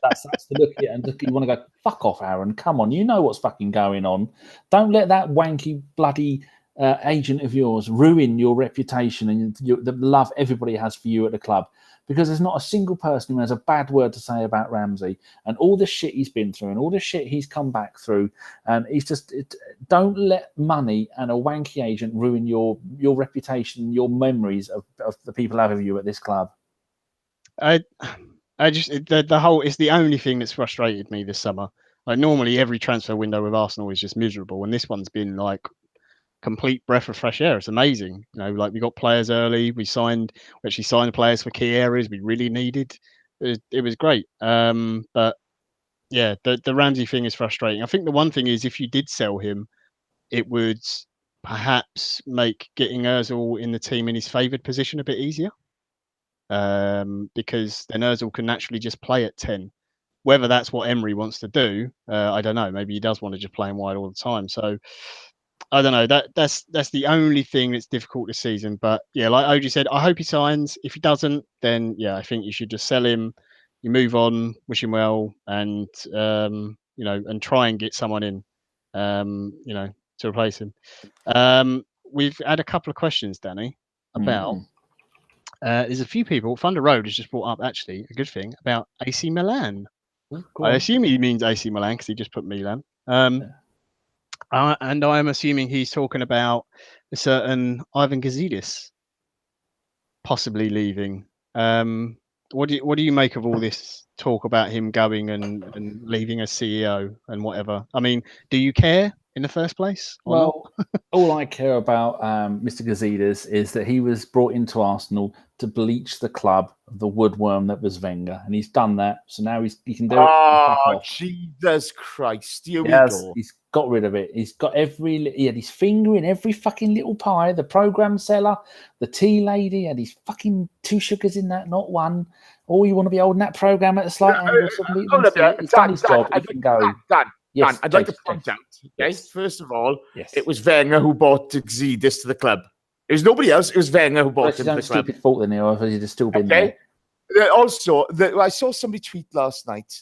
[SPEAKER 2] That's the look at it, and you want to go, fuck off, Aaron. Come on, you know what's fucking going on. Don't let that wanky bloody agent of yours ruin your reputation and the love everybody has for you at the club. Because there's not a single person who has a bad word to say about Ramsey and all the shit he's been through and all the shit he's come back through. And he's just don't let money and a wanky agent ruin your reputation, your memories of the people have of you at this club.
[SPEAKER 3] It's the only thing that's frustrated me this summer. Like normally every transfer window with Arsenal is just miserable, and this one's been like complete breath of fresh air. It's amazing. Like we got players early, we actually signed players for key areas we really needed. It was great. But yeah, the Ramsey thing is frustrating. I think the one thing is if you did sell him, it would perhaps make getting Ozil in the team in his favoured position a bit easier. Because then Ozil can naturally just play at 10. Whether that's what Emery wants to do, I don't know. Maybe he does want to just play him wide all the time. So I don't know. That's the only thing that's difficult this season. But yeah, like OG said, I hope he signs. If he doesn't, then yeah, I think you should just sell him. You move on, wish him well, and and try and get someone in, to replace him. We've had a couple of questions, Danny, about. There's a few people. Thunder Road has just brought up actually a good thing about AC Milan. I assume he means AC Milan because he just put Milan. And I am assuming he's talking about a certain Ivan Gazidis possibly leaving. What do you make of all this talk about him going and leaving as CEO and whatever? I mean, do you care in the first place?
[SPEAKER 2] Well, all I care about Mr. Gazidis is that he was brought into Arsenal to bleach the club of the woodworm that was Wenger, and he's done that. So now he can do it.
[SPEAKER 1] Oh, Jesus Christ! Here we go.
[SPEAKER 2] He's got rid of it. He had his finger in every fucking little pie. The program seller, the tea lady, had his fucking 2 sugars in that, not 1. Oh, you want to be holding that program at a slight angle? He's done his job. He can go.
[SPEAKER 1] Dan, I'd like to point out, first of all, it was Wenger who bought Gazidis to the club. It was nobody else. It was Wenger who bought him to the club.
[SPEAKER 2] Stupid fault then, or he'd have still been there.
[SPEAKER 1] Also, I saw somebody tweet last night.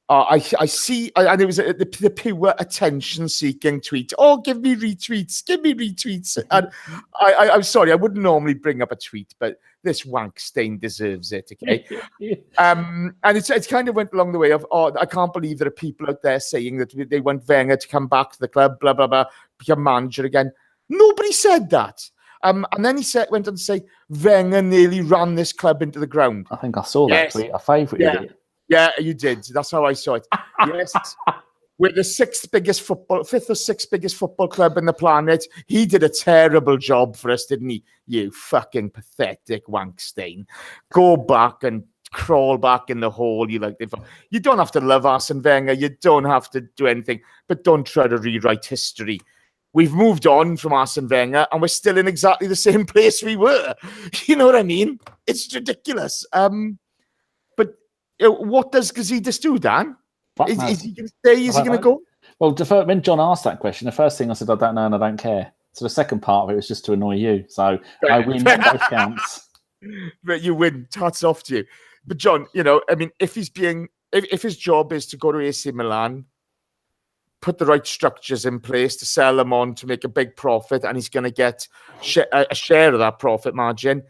[SPEAKER 1] I see, and it was the pure attention-seeking tweet. Oh, give me retweets. And I'm sorry, I wouldn't normally bring up a tweet, but this wank stain deserves it, okay? And it kind of went along the way of, I can't believe there are people out there saying that they want Wenger to come back to the club, blah, blah, blah, become manager again. Nobody said that. And then he went on to say, Wenger nearly ran this club into the ground.
[SPEAKER 2] I think I saw that tweet. I favorited it.
[SPEAKER 1] Yeah, you did. That's how I saw it. Yes. We're the fifth or sixth biggest football club in the planet. He did a terrible job for us, didn't he? You fucking pathetic wankstein. Go back and crawl back in the hole you like. You don't have to love Arsene Wenger. You don't have to do anything, but don't try to rewrite history. We've moved on from Arsene Wenger and we're still in exactly the same place we were. You know what I mean? It's ridiculous. But what does Gazidis do, Dan? Is he going to stay? Is he going to go?
[SPEAKER 2] Well, when John asked that question, the first thing I said, I don't know and I don't care. So the second part of it was just to annoy you. So I win on both counts.
[SPEAKER 1] But you win. Hats off to you. But John, I mean, if his job is to go to AC Milan, put the right structures in place to sell them on to make a big profit, and he's going to get a share of that profit margin.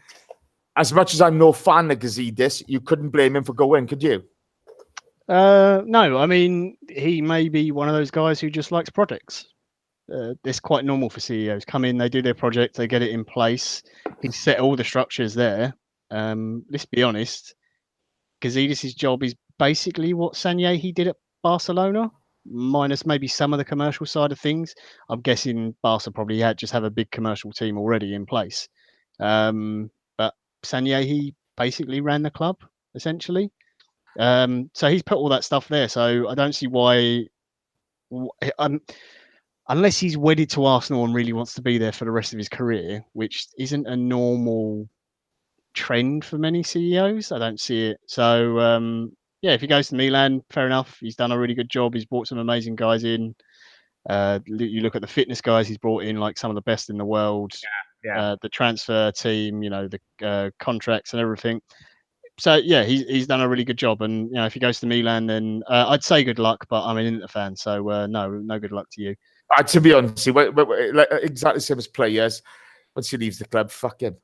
[SPEAKER 1] As much as I'm no fan of Gazidis, you couldn't blame him for going, could you?
[SPEAKER 3] No, I mean, he may be one of those guys who just likes projects. It's quite normal for CEOs. Come in, they do their project, they get it in place. He's set all the structures there. Let's be honest, Gazidis' job is basically what Sanllehi did at Barcelona, minus maybe some of the commercial side of things. I'm guessing Barca probably have a big commercial team already in place. But Sanllehi basically ran the club, essentially. So he's put all that stuff there. So I don't see why, unless he's wedded to Arsenal and really wants to be there for the rest of his career, which isn't a normal trend for many CEOs. I don't see it. So yeah, if he goes to Milan, fair enough. He's done a really good job. He's brought some amazing guys in. You look at the fitness guys he's brought in, like some of the best in the world.
[SPEAKER 1] Yeah.
[SPEAKER 3] The transfer team, the contracts and everything. So yeah, he's done a really good job, and if he goes to Milan, then I'd say good luck, but I'm an Inter fan, so no good luck to you.
[SPEAKER 1] To be honest, like, exactly the same as players. Once he leaves the club, fuck him.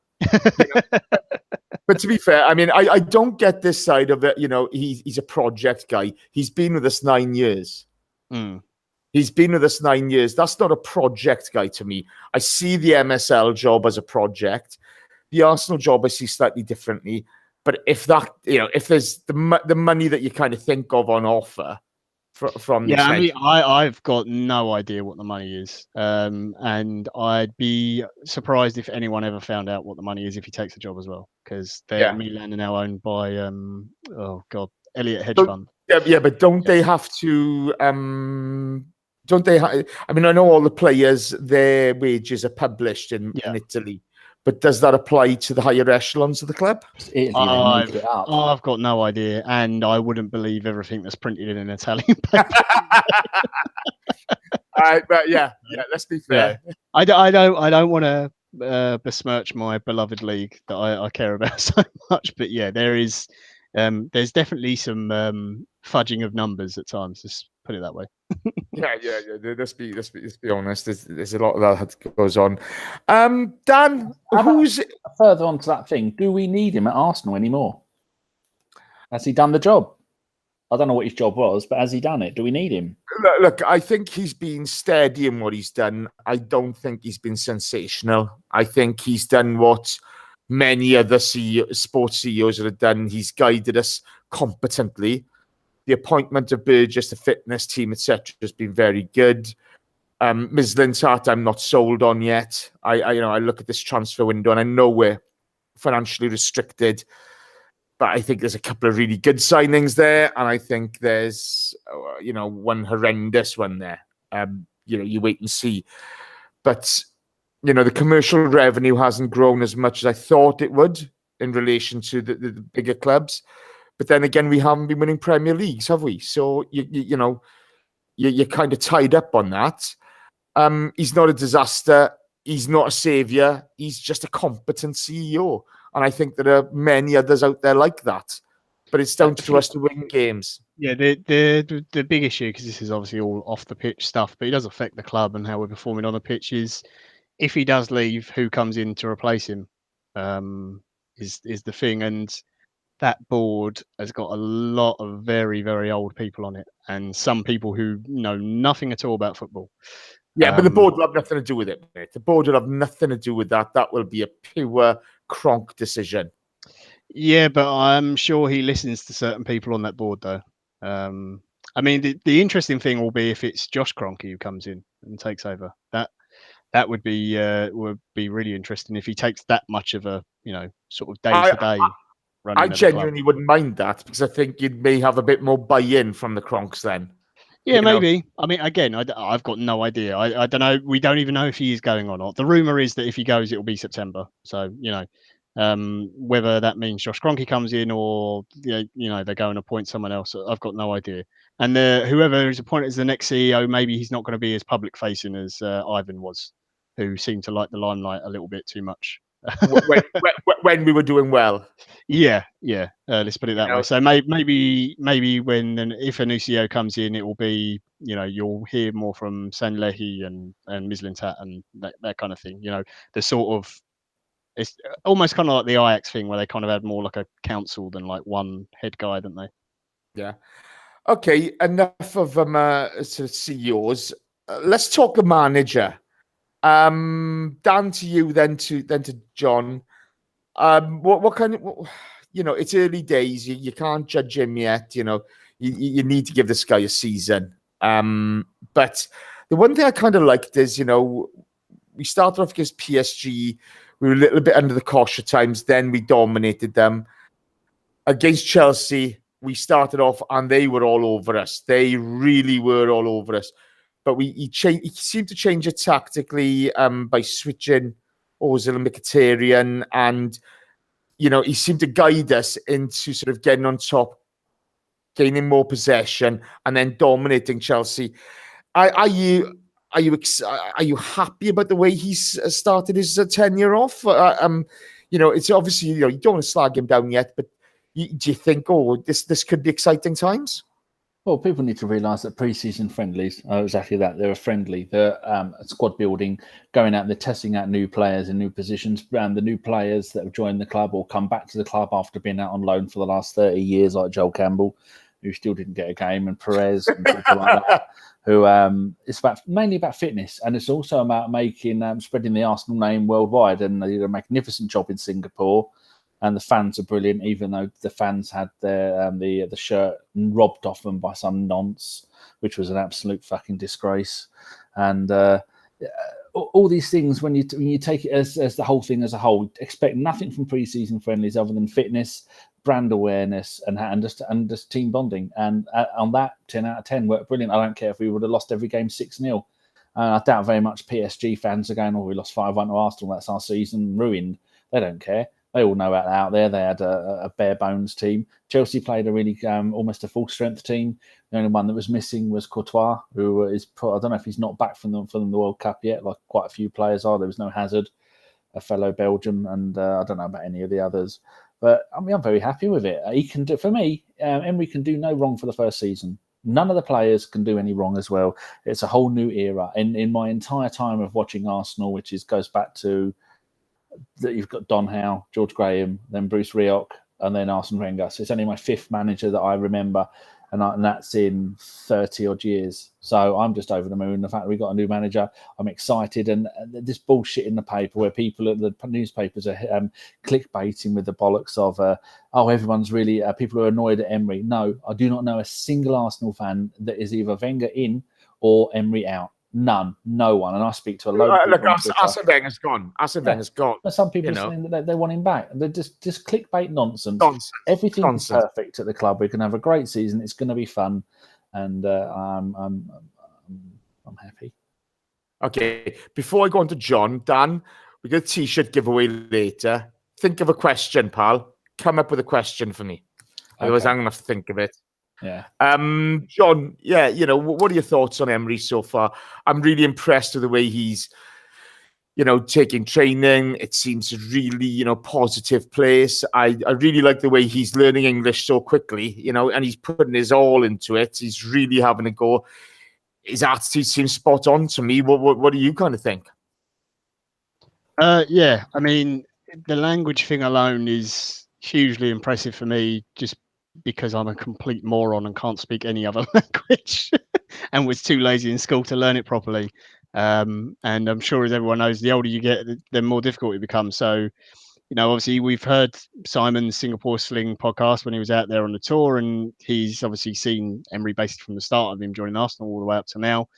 [SPEAKER 1] But to be fair, I mean, I don't get this side of it. He's a project guy. He's been with us 9 years. He's been with us 9 years. That's not a project guy to me. I see the MSL job as a project. The Arsenal job I see slightly differently. But if there's the money that you kind of think of on offer from this,
[SPEAKER 3] I mean, I've got no idea what the money is, and I'd be surprised if anyone ever found out what the money is if he takes the job as well, because Milan are now owned by Elliott hedge fund.
[SPEAKER 1] Yeah, but don't they have to? Don't they? I mean, I know all the players, their wages are published in Italy. But does that apply to the higher echelons of the club?
[SPEAKER 3] I've got no idea, and I wouldn't believe everything that's printed in an Italian paper.
[SPEAKER 1] But yeah, let's be fair.
[SPEAKER 3] Yeah. I don't want to besmirch my beloved league that I care about so much, but yeah, there's definitely some fudging of numbers at times. Just put it that way.
[SPEAKER 1] Yeah. Let's be honest. There's a lot of that goes on. Dan, who's
[SPEAKER 2] further on to that thing? Do we need him at Arsenal anymore? Has he done the job? I don't know what his job was, but has he done it? Do we need him?
[SPEAKER 1] Look, I think he's been steady in what he's done. I don't think he's been sensational. I think he's done what many other sports CEOs have done. He's guided us competently. The appointment of Burgess, the fitness team, etc., has been very good. Maitland-Niles, I'm not sold on yet. I look at this transfer window and I know we're financially restricted, but I think there's a couple of really good signings there, and I think there's one horrendous one there. You wait and see, but the commercial revenue hasn't grown as much as I thought it would in relation to the bigger clubs. But then again, we haven't been winning Premier Leagues, have we? So you're kind of tied up on that. He's not a disaster. He's not a saviour. He's just a competent CEO. And I think there are many others out there like that. But it's down to us to win games.
[SPEAKER 3] Yeah, the big issue, because this is obviously all off the pitch stuff, but it does affect the club and how we're performing on the pitch, is if he does leave, who comes in to replace him is the thing. And that board has got a lot of very, very old people on it, and some people who know nothing at all about football.
[SPEAKER 1] Yeah, but the board will have nothing to do with it, mate. The board will have nothing to do with that. That will be a pure Cronk decision.
[SPEAKER 3] Yeah, but I'm sure he listens to certain people on that board, though. I mean, the interesting thing will be if it's Josh Kroenke who comes in and takes over. That would be really interesting if he takes that much of a sort of day to day running
[SPEAKER 1] I
[SPEAKER 3] of the club.
[SPEAKER 1] genuinely wouldn't mind that, because I think you may have a bit more buy-in from the Cronks then.
[SPEAKER 3] Yeah, maybe. I mean, again, I've got no idea. I don't know. We don't even know if he is going or not. The rumor is that if he goes, it will be September. So whether that means Josh Kroenke comes in or they go and appoint someone else, I've got no idea. And whoever is appointed as the next CEO, maybe he's not going to be as public facing as Ivan was, who seemed to like the limelight a little bit too much.
[SPEAKER 1] when we were doing well.
[SPEAKER 3] Yeah. Let's put it that way. So maybe when if a new CEO comes in, it will be you'll hear more from Sanlehi and Mislintat and that kind of thing. The sort of, it's almost kind of like the Ajax thing where they kind of had more like a council than like one head guy, don't they?
[SPEAKER 1] Yeah. Okay. Enough of sort of CEOs. Let's talk the manager. Dan, to you, then to John. What kind of, it's early days. You can't judge him yet. You need to give this guy a season. But the one thing I kind of liked is, we started off against PSG. We were a little bit under the cosh at times. Then we dominated them. Against Chelsea, we started off and they were all over us. They really were all over us. But he seemed to change it tactically by switching Ozil and Mkhitaryan, and he seemed to guide us into sort of getting on top, gaining more possession, and then dominating Chelsea. Are you happy about the way he's started his tenure off? It's obviously you don't want to slag him down yet, but do you think, this could be exciting times?
[SPEAKER 2] Well, people need to realise that pre-season friendlies are exactly that. They're a friendly. They're squad building, going out, they're testing out new players in new positions. The new players that have joined the club or come back to the club after being out on loan for the last 30 years, like Joel Campbell, who still didn't get a game, and Perez and people like that, who it's mainly about fitness. And it's also about spreading the Arsenal name worldwide. And they did a magnificent job in Singapore. And the fans are brilliant, even though the fans had their the shirt robbed off them by some nonce, which was an absolute fucking disgrace. And all these things, when you take it as the whole thing as a whole, expect nothing from pre-season friendlies other than fitness, brand awareness, and just team bonding. And on that, 10 out of 10 worked brilliant. I don't care if we would have lost every game 6-0. I doubt very much PSG fans are going, we lost 5-1 to Arsenal, that's our season ruined. They don't care. They all know out there. They had a bare bones team. Chelsea played a really almost a full strength team. The only one that was missing was Courtois, who I don't know if he's not back from the World Cup yet, like quite a few players are. There was no Hazard, a fellow Belgian, and I don't know about any of the others. But I mean, I'm very happy with it. He can do, for me, Emery can do no wrong for the first season. None of the players can do any wrong as well. It's a whole new era. In my entire time of watching Arsenal, which goes back to that, you've got Don Howe, George Graham, then Bruce Rioch, and then Arsene Wenger. So it's only my fifth manager that I remember, and that's in 30 odd years. So I'm just over the moon. The fact that we got a new manager, I'm excited. And this bullshit in the paper where the newspapers are clickbaiting with the bollocks of, everyone's really, people are annoyed at Emery. No, I do not know a single Arsenal fan that is either Wenger in or Emery out. None, no one. And I speak to a load of people.
[SPEAKER 1] Look, Arsene Wenger's gone. Arsene Wenger's gone.
[SPEAKER 2] But some people are saying that they want him back. They're just clickbait nonsense. Everything is perfect at the club. We can have a great season. It's going to be fun, and I'm happy. Okay,
[SPEAKER 1] before I go on to John, Dan, we got a T-shirt giveaway later. Think of a question, pal. Come up with a question for me. Otherwise, I'm going to have to think of it.
[SPEAKER 2] Yeah.
[SPEAKER 1] John, what are your thoughts on Emery so far? I'm really impressed with the way he's, taking training. It seems a really, positive place. I really like the way he's learning English so quickly, and he's putting his all into it. He's really having a go. His attitude seems spot on to me. What do you kind of think?
[SPEAKER 3] Yeah, I mean, the language thing alone is hugely impressive for me, just because I'm a complete moron and can't speak any other language and was too lazy in school to learn it properly. And I'm sure, as everyone knows, the older you get, the more difficult it becomes. So obviously we've heard Simon's Singapore Sling podcast when he was out there on the tour, and he's obviously seen Emery basically from the start of him joining Arsenal all the way up to now.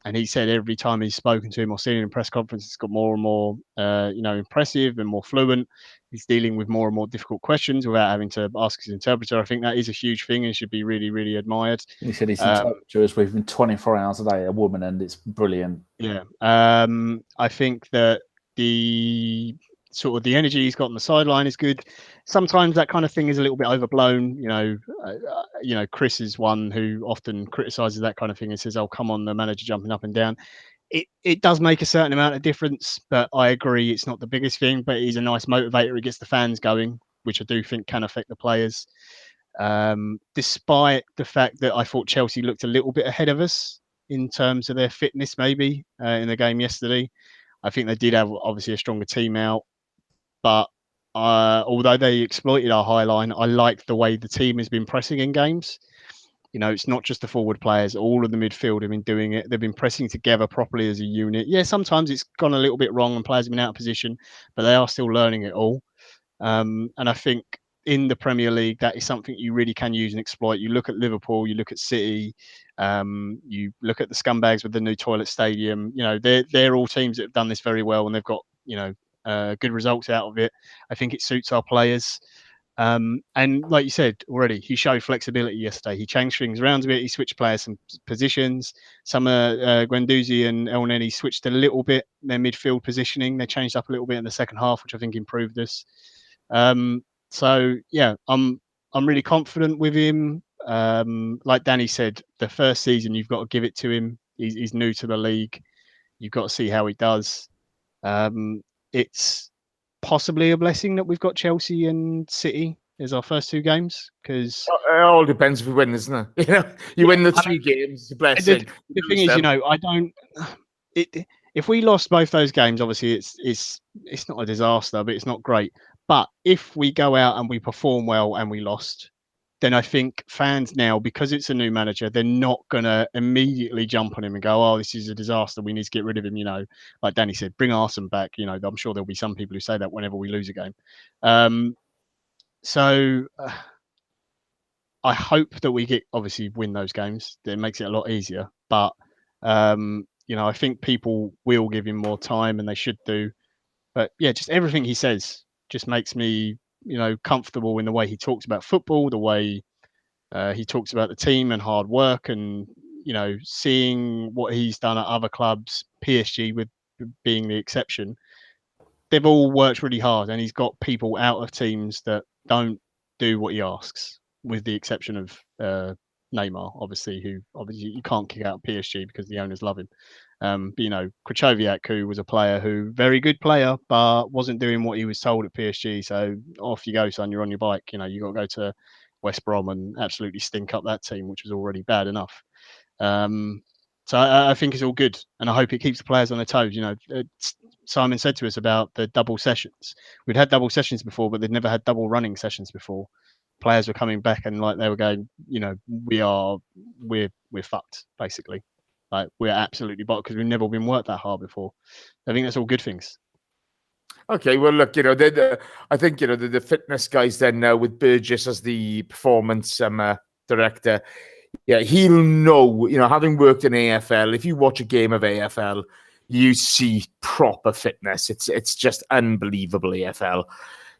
[SPEAKER 3] And he said every time he's spoken to him or seen him in press conference, it's got more and more, impressive and more fluent. He's dealing with more and more difficult questions without having to ask his interpreter. I think that is a huge thing and should be really, really admired.
[SPEAKER 2] He said his interpreter is with him 24 hours a day, a woman, and it's brilliant.
[SPEAKER 3] Yeah. I think that the sort of the energy he's got on the sideline is good. Sometimes that kind of thing is a little bit overblown. Chris is one who often criticizes that kind of thing and says, "Oh, come on, the manager jumping up and down." It does make a certain amount of difference, but I agree it's not the biggest thing. But he's a nice motivator. It gets the fans going, which I do think can affect the players. Despite the fact that I thought Chelsea looked a little bit ahead of us in terms of their fitness, maybe in the game yesterday, I think they did have obviously a stronger team out. But although they exploited our high line, I like the way the team has been pressing in games. It's not just the forward players. All of the midfield have been doing it. They've been pressing together properly as a unit. Yeah, sometimes it's gone a little bit wrong and players have been out of position, but they are still learning it all. And I think in the Premier League, that is something you really can use and exploit. You look at Liverpool, you look at City, you look at the scumbags with the new toilet stadium. They're all teams that have done this very well, and they've got good results out of it. I think it suits our players. And like you said already, he showed flexibility yesterday. He changed things around a bit. He switched players some positions. Some Guendouzi and El Neni switched a little bit their midfield positioning. They changed up a little bit in the second half, which I think improved us. So yeah, I'm really confident with him. Like Danny said, the first season you've got to give it to him. He's new to the league. You've got to see how he does. It's possibly a blessing that we've got Chelsea and City as our first two games, because
[SPEAKER 1] it all depends if we win, isn't it? You win the two games, it's a blessing.
[SPEAKER 3] The thing is, I don't. If we lost both those games, obviously it's not a disaster, but it's not great. But if we go out and we perform well and we lost, then I think fans now, because it's a new manager, they're not going to immediately jump on him and go, "Oh, this is a disaster. We need to get rid of him." Like Danny said, bring Arsene back. I'm sure there'll be some people who say that whenever we lose a game. So I hope that we obviously win those games. That makes it a lot easier. But, I think people will give him more time, and they should do. But yeah, just everything he says just makes me comfortable in the way he talks about football, the way he talks about the team and hard work, and seeing what he's done at other clubs, PSG with being the exception. They've all worked really hard, and he's got people out of teams that don't do what he asks, with the exception of Neymar, obviously, who obviously you can't kick out PSG because the owners love him. But Krychowiak, who was a player very good player, but wasn't doing what he was told at PSG. So off you go, son. You're on your bike. You got to go to West Brom and absolutely stink up that team, which was already bad enough. So I think it's all good, and I hope it keeps the players on their toes. Simon said to us about the double sessions. We'd had double sessions before, but they'd never had double running sessions before. Players were coming back and like they were going, we're fucked basically. Like we're absolutely bought because we've never been worked that hard before. I think that's all good things.
[SPEAKER 1] Okay, well, look, I think the fitness guys then now with Burgess as the performance director, yeah, he'll know. Having worked in AFL, if you watch a game of AFL, you see proper fitness. It's just unbelievable AFL.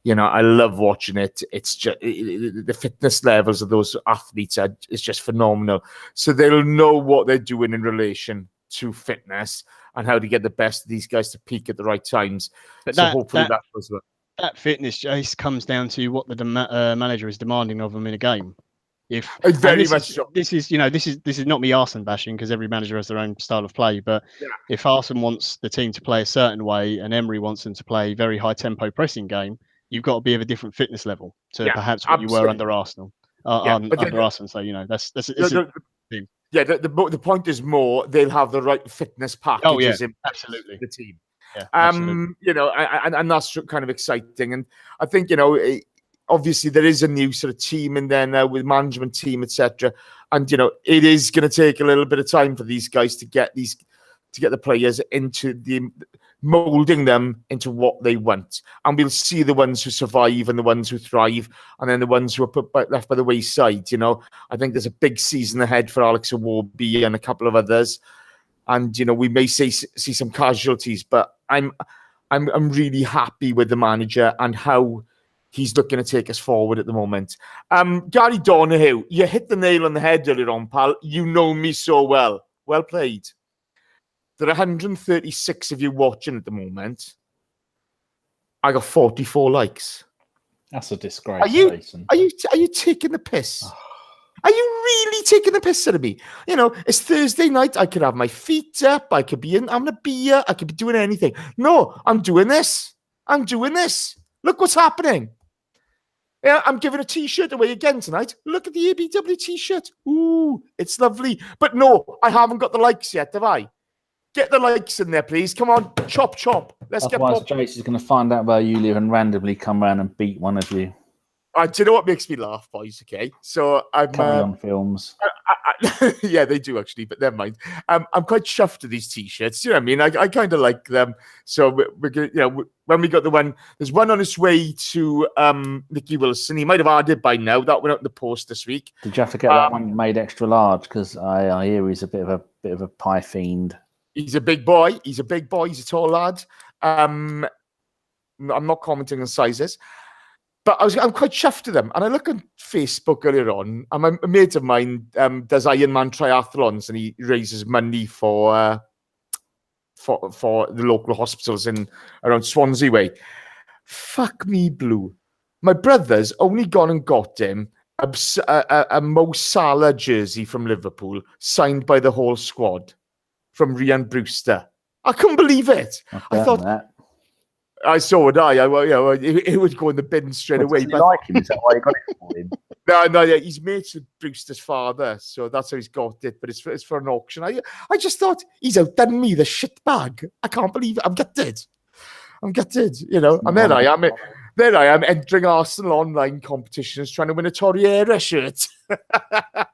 [SPEAKER 1] I love watching it. It's just the fitness levels of those athletes is just phenomenal. So they'll know what they're doing in relation to fitness and how to get the best of these guys to peak at the right times. But so hopefully that goes well.
[SPEAKER 3] That fitness, Jace, comes down to what the manager is demanding of them in a game. This is not me Arsene bashing, because every manager has their own style of play. But if Arsene wants the team to play a certain way and Emery wants them to play a very high tempo pressing game, you've got to be of a different fitness level to perhaps what you were under Arsenal. Under Arsene, so that's the
[SPEAKER 1] point is more they'll have the right fitness packages in
[SPEAKER 3] absolutely
[SPEAKER 1] the team.
[SPEAKER 3] Yeah, absolutely.
[SPEAKER 1] And that's kind of exciting. And I think obviously there is a new sort of team in there now with management team, etc. And it is going to take a little bit of time for these guys to get the players into molding them into what they want. And we'll see the ones who survive and the ones who thrive, and then the ones who are left by the wayside. You know, I think there's a big season ahead for Alex Iwobi and a couple of others. And, you know, we may see some casualties, but I'm really happy with the manager and how he's looking to take us forward at the moment. Gary Donahue, you hit the nail on the head earlier on, pal. You know me so well. Well played. There are 136 of you watching at the moment. I got 44 likes.
[SPEAKER 2] That's a disgrace, Jason.
[SPEAKER 1] Are you taking the piss? Are you really taking the piss out of me? You know, it's Thursday night. I could have my feet up. I could be having a beer. I could be doing anything. No, I'm doing this. Look what's happening. Yeah, I'm giving a T-shirt away again tonight. Look at the ABW T-shirt. Ooh, it's lovely. But no, I haven't got the likes yet, have I? Get the likes in there, please. Come on, chop. Let's
[SPEAKER 2] Otherwise,
[SPEAKER 1] get.
[SPEAKER 2] Jace is going to find out where you live and randomly come round and beat one of you.
[SPEAKER 1] Do you know what makes me laugh, boys? Okay, so I'm
[SPEAKER 2] Coming on films.
[SPEAKER 1] yeah, they do actually, but never mind. I'm quite chuffed with these T-shirts. You know what I mean? I kind of like them. So we're gonna, you know, when we got the one, there's one on its way to Nicky Wilson. He might have had it by now. That went out in the post this week.
[SPEAKER 2] Did you have to get that one made extra large? Because I hear he's a bit of a pie fiend.
[SPEAKER 1] He's a big boy. He's a tall lad. I'm not commenting on sizes. But I'm quite chuffed to them. And I look on Facebook earlier on, and a mate of mine does Ironman triathlons, and he raises money for the local hospitals around Swansea way. Fuck me blue. My brother's only gone and got him a Mo Salah jersey from Liverpool, signed by the whole squad, from Rhian Brewster. I couldn't believe it. I thought... that. I saw it. It would go in the bin straight away.
[SPEAKER 2] But like him, is that why you got it for him?
[SPEAKER 1] No, yeah, he's mates with Brewster's father, so that's how he's got it. But it's for an auction. I just thought he's outdone me, the shit bag. I can't believe it. I'm gutted. You know, and there I am entering Arsenal online competitions, trying to win a Torreira shirt. But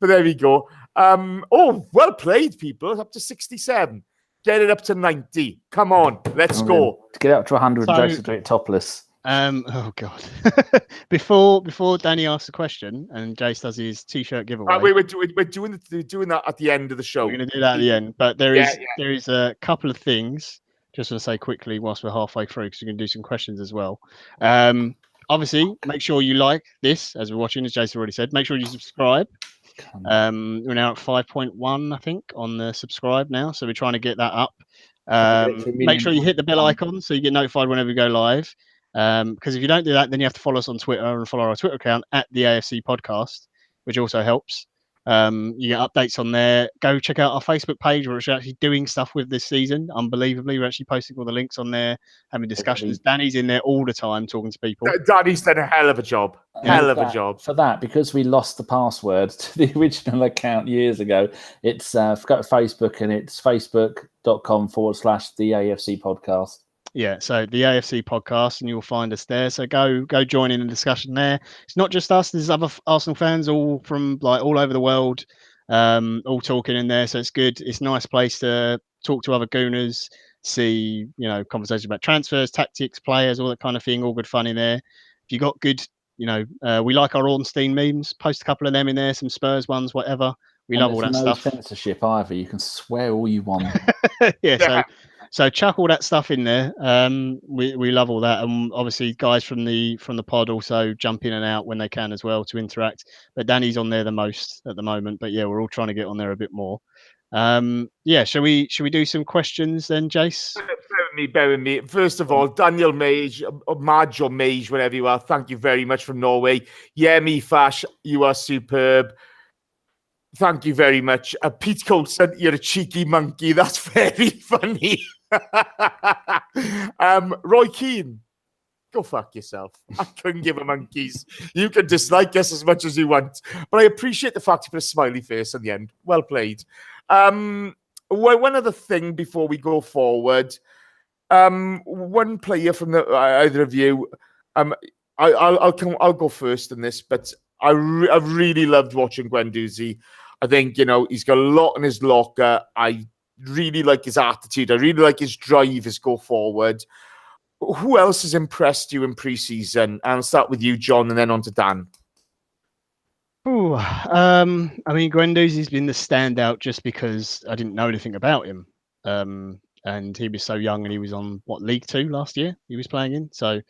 [SPEAKER 1] there we go. Well played, people. Up to 67. Get it up to 90. Come on, let's go.
[SPEAKER 2] To get up to 100, Joseph do it topless.
[SPEAKER 3] Oh God! before Danny asks a question and Jace does his T-shirt giveaway,
[SPEAKER 1] we're doing that at the end of the show.
[SPEAKER 3] We're going to do that at the end, but there is a couple of things. Just want to say quickly whilst we're halfway through, because we're going to do some questions as well. Obviously, make sure you like this as we're watching, as Jason already said. Make sure you subscribe. We're now at 5.1, I think, on the subscribe now, so we're trying to get that up. Make sure you hit the bell icon so you get notified whenever we go live. Because if you don't do that, then you have to follow us on Twitter and follow our Twitter account at the AFC Podcast, which also helps. You get updates on there. Go check out our Facebook page, where we're actually doing stuff with this season. Unbelievably, we're actually posting all the links on there, having discussions. Danny's in there all the time talking to people.
[SPEAKER 1] Danny's done a hell of a job.
[SPEAKER 2] For that, because we lost the password to the original account years ago, it's go to Facebook, and it's facebook.com/the AFC Podcast.
[SPEAKER 3] Yeah, so the AFC Podcast, and you'll find us there. So go join in the discussion there. It's not just us. There's other Arsenal fans all from all over the world, all talking in there. So it's good. It's a nice place to talk to other Gooners, see, conversations about transfers, tactics, players, all that kind of thing. All good fun in there. If you got good, we like our Ornstein memes. Post a couple of them in there, some Spurs ones, whatever. We love all that stuff.
[SPEAKER 2] No censorship either. You can swear all you want.
[SPEAKER 3] yeah. So chuck all that stuff in there. We love all that, and obviously guys from the pod also jump in and out when they can as well to interact. But Danny's on there the most at the moment. But yeah, we're all trying to get on there a bit more. Shall we do some questions then, Jace?
[SPEAKER 1] Bear with me. First of all, Daniel Mage, Madge or Mage, whatever you are, thank you very much from Norway. Yemi Fash, you are superb. Thank you very much. Pete Coulson, you're a cheeky monkey. That's very funny. Roy Keane, go fuck yourself. I couldn't give a monkeys. You can dislike us as much as you want, but I appreciate the fact you put a smiley face at the end. Well played. One other thing before we go forward. One player from either of you. I'll go first in this, but I've really loved watching Guendouzi. I think he's got a lot in his locker. I really like his attitude. I really like his drive, his go forward. Who else has impressed you in pre-season? I'll start with you, John, and then on to Dan.
[SPEAKER 3] Ooh, I mean, Guendouzi's been the standout just because I didn't know anything about him. And he was so young, and he was on League 2 last year. He was playing in, so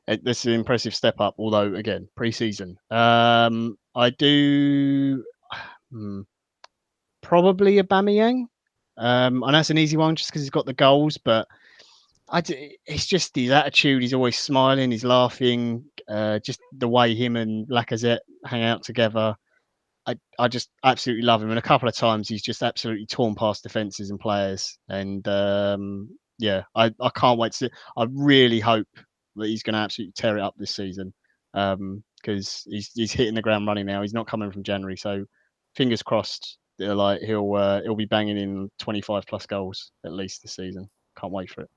[SPEAKER 3] this is an impressive step up. Although again, pre-season, I do probably Aubameyang. I know it's an easy one just because he's got the goals, but it's just his attitude. He's always smiling, he's laughing. Just the way him and Lacazette hang out together. I just absolutely love him. And a couple of times he's just absolutely torn past defences and players. And I can't wait to see. I really hope that he's going to absolutely tear it up this season, because he's hitting the ground running now. He's not coming from January, so fingers crossed. He'll be banging in 25 plus goals at least this season. Can't wait for it.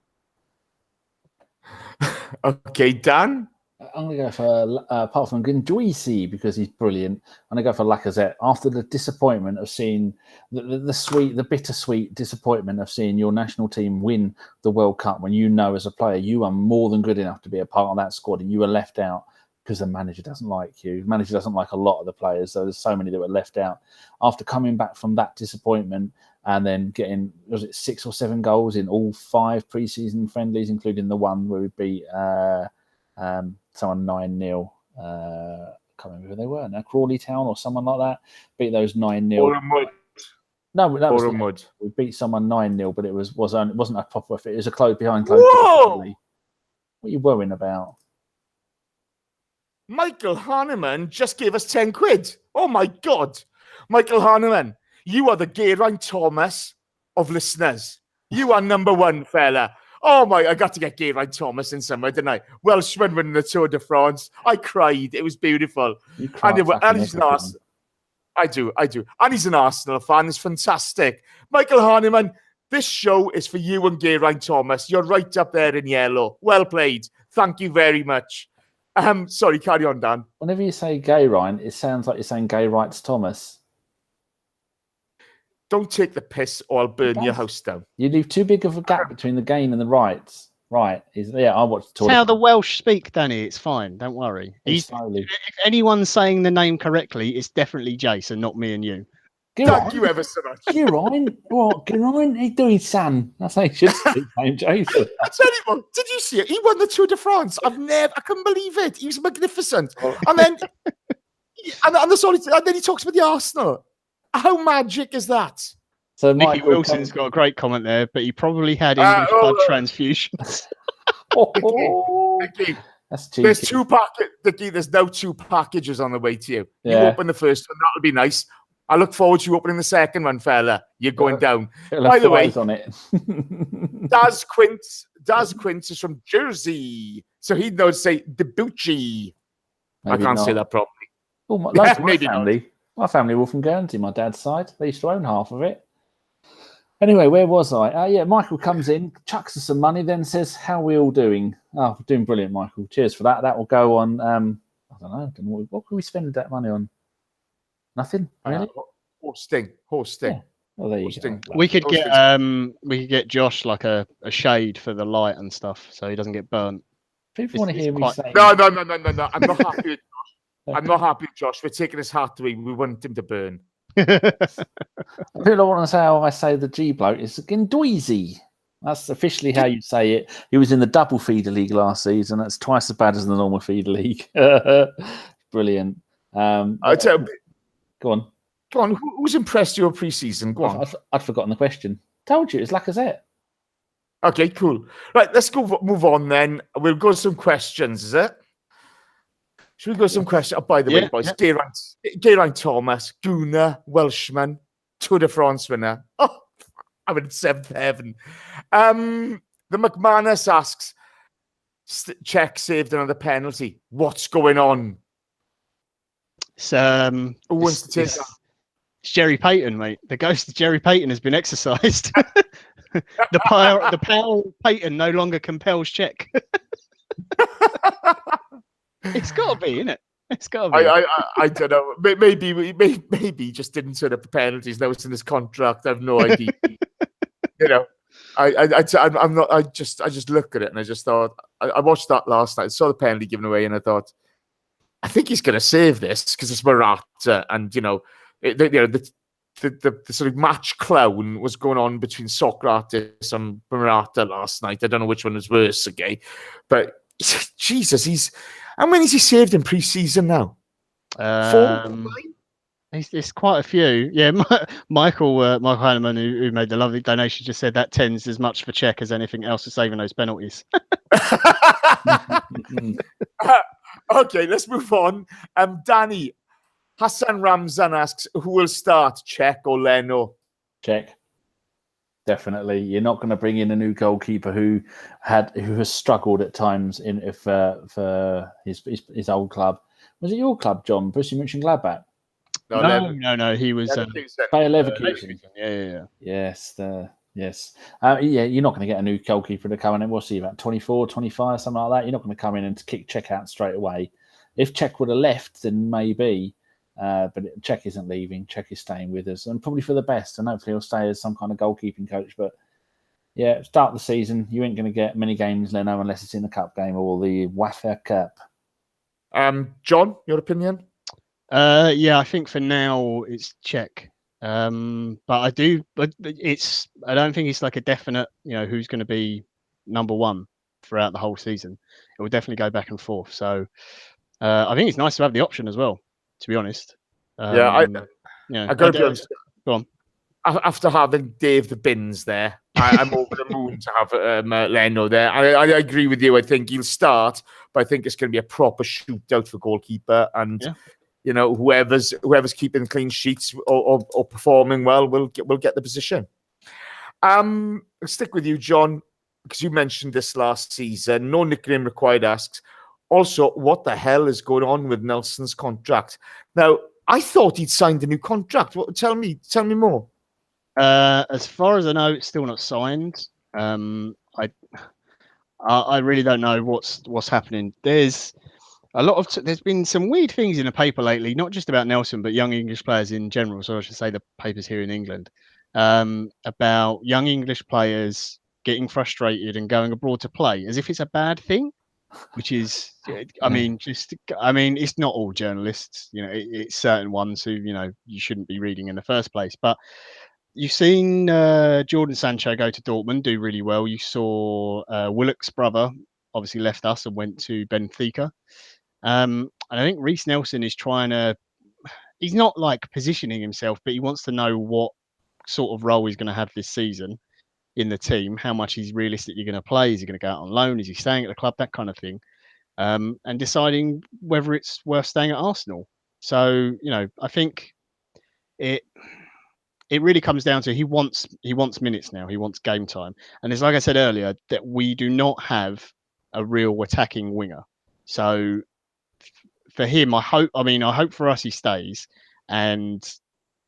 [SPEAKER 1] Okay, Dan.
[SPEAKER 2] I'm going to go for, apart from Guendouzi, because he's brilliant, I'm going to go for Lacazette. After the disappointment of seeing the bittersweet disappointment of seeing your national team win the World Cup, when you know as a player you are more than good enough to be a part of that squad, and you were left out because the manager doesn't like you. The manager doesn't like a lot of the players, so there's so many that were left out. After coming back from that disappointment and then getting, was it 6 or 7 goals in all 5 pre-season friendlies, including the one where we beat someone 9-0. I can't remember who they were now. Crawley Town or someone like that. Beat those 9-0. No, that was we beat someone 9-0, but it wasn't a proper. It was a close behind closed doors. What are you worrying about?
[SPEAKER 1] Michael Hahnemann just gave us 10 quid. Oh my God. Michael Hahnemann, you are the Geraint Thomas of listeners. You are number one, fella. Oh my, I got to get Geraint Thomas in somewhere, didn't I? Welshman winning the Tour de France. I cried. It was beautiful. And he's an Arsenal. I do. And he's an Arsenal fan. It's fantastic. Michael Hahnemann, this show is for you and Geraint Thomas. You're right up there in yellow. Well played. Thank you very much. Sorry, carry on, Dan.
[SPEAKER 2] Whenever you say Geraint, it sounds like you're saying Geraint Thomas.
[SPEAKER 1] Don't take the piss or I'll burn your house down.
[SPEAKER 2] You leave too big of a gap between the gain and the rights. Right. I watched the Tour.
[SPEAKER 3] It's how the Welsh speak, Danny. It's fine. Don't worry. If anyone's saying the name correctly, it's definitely Jason, not me and you.
[SPEAKER 1] Thank you ever so much.
[SPEAKER 2] Geraint? What? Geraint? He's doing Sam. That's how you should speak, Jason.
[SPEAKER 1] I tell you what, did you see it? He won the Tour de France. I couldn't believe it. He was magnificent. And then, and then he talks about the Arsenal. How magic is that?
[SPEAKER 2] So
[SPEAKER 3] Nicky Wilson's got a great comment there, but he probably had English blood transfusions.
[SPEAKER 1] Nicky, that's cheeky. There's now 2 packages on the way to you. You open the first one, that'll be nice. I look forward to you opening the second one, fella. You're going down. By the way,
[SPEAKER 2] on it.
[SPEAKER 1] Daz Quince is from Jersey, so he'd know to say Debucci. I can't say that properly.
[SPEAKER 2] Oh, my family. My family were from Guernsey, my dad's side. They used to own half of it. Anyway, where was I? Michael comes in, chucks us some money, then says, how are we all doing? Oh, we're doing brilliant, Michael. Cheers for that. That will go on, I don't know. What can we spend that money on? Nothing, really?
[SPEAKER 1] Hosting.
[SPEAKER 2] Yeah. Well, there you go.
[SPEAKER 3] We could get Josh like a shade for the light and stuff, so he doesn't get burnt.
[SPEAKER 2] People want to hear me say...
[SPEAKER 1] No. I'm not happy with I'm not happy with Josh. We're taking his hat away. We want him to burn.
[SPEAKER 2] People want to say how I say the G bloke is Guendouzi. That's officially how you say it. He was in the double feeder league last season. That's twice as bad as the normal feeder league. Brilliant. Go on.
[SPEAKER 1] Who's impressed you pre-season? Go on.
[SPEAKER 2] I'd forgotten the question. Told you, it's Lacazette.
[SPEAKER 1] Okay, cool. Right, let's move on then. We'll go to some questions, is it? Should we go some questions? Oh, by the way, boys, Geraint Thomas, Gooner, Welshman, Tour de France winner. Oh, I'm in 7th heaven. The McManus asks, Czech saved another penalty. What's going on?
[SPEAKER 3] Who wants to take that? It's Jerry Payton, mate. The ghost of Jerry Payton has been exorcised. The power of Payton no longer compels Czech. It's got to be, isn't it? It's got to be.
[SPEAKER 1] I don't know. Maybe he just didn't set up the penalties. Now it's in his contract. I have no idea. You know, I'm not. I just look at it and I just thought. I watched that last night. Saw the penalty given away, and I thought, I think he's going to save this because it's Morata, and the sort of match clown was going on between Socrates and Morata last night. I don't know which one was worse, okay, but Jesus, how many has he saved in pre-season now? 4?
[SPEAKER 3] It's quite a few. Yeah, Michael Heinemann, who made the lovely donation, just said that 10's as much for Czech as anything else for saving those penalties.
[SPEAKER 1] Okay, let's move on. Danny, Hassan Ramzan asks, who will start, Czech or Leno?
[SPEAKER 2] Czech. Definitely. You're not going to bring in a new goalkeeper who has struggled at times for his old club. Was it your club, John? Borussia Mönchengladbach?
[SPEAKER 3] No. He was
[SPEAKER 2] Bayer Leverkusen.
[SPEAKER 3] Yeah.
[SPEAKER 2] Yes. Yes. You're not going to get a new goalkeeper to come in. What's he, about 24, 25, something like that? You're not going to come in and kick Czech out straight away. If Czech would have left, then maybe. But Czech isn't leaving. Czech is staying with us, and probably for the best. And hopefully he'll stay as some kind of goalkeeping coach. But yeah, start the season. You ain't going to get many games, Leno, unless it's in the cup game or the UEFA Cup.
[SPEAKER 1] John, your opinion?
[SPEAKER 3] I think for now it's Czech. But I don't think it's like a definite, who's going to be number one throughout the whole season. It will definitely go back and forth. So I think it's nice to have the option as well, to be honest.
[SPEAKER 1] I got to be honest.
[SPEAKER 3] Go on.
[SPEAKER 1] After having Dave the Bins there, I'm over the moon to have Leno there. I agree with you. I think he'll start, but I think it's going to be a proper shootout for goalkeeper, and whoever's keeping clean sheets or performing well will get the position. I'll stick with you, John, because you mentioned this last season. No nickname required asks. Also, what the hell is going on with Nelson's contract? Now, I thought he'd signed a new contract. Tell me more.
[SPEAKER 3] As far as I know, it's still not signed. I really don't know what's happening. There's been some weird things in the paper lately, not just about Nelson, but young English players in general. So I should say the papers here in England, about young English players getting frustrated and going abroad to play as if it's a bad thing, which is, it's not all journalists, it's certain ones who, you shouldn't be reading in the first place. But you've seen Jordan Sancho go to Dortmund, do really well. You saw Willock's brother obviously left us and went to Benfica. And I think Reiss Nelson is he's not like positioning himself, but he wants to know what sort of role he's going to have this season in the team, how much he's realistically going to play. Is he going to go out on loan? Is he staying at the club? That kind of thing. And deciding whether it's worth staying at Arsenal. So, I think it really comes down to he wants minutes now. He wants game time. And it's like I said earlier, that we do not have a real attacking winger. So for him, I hope for us he stays, and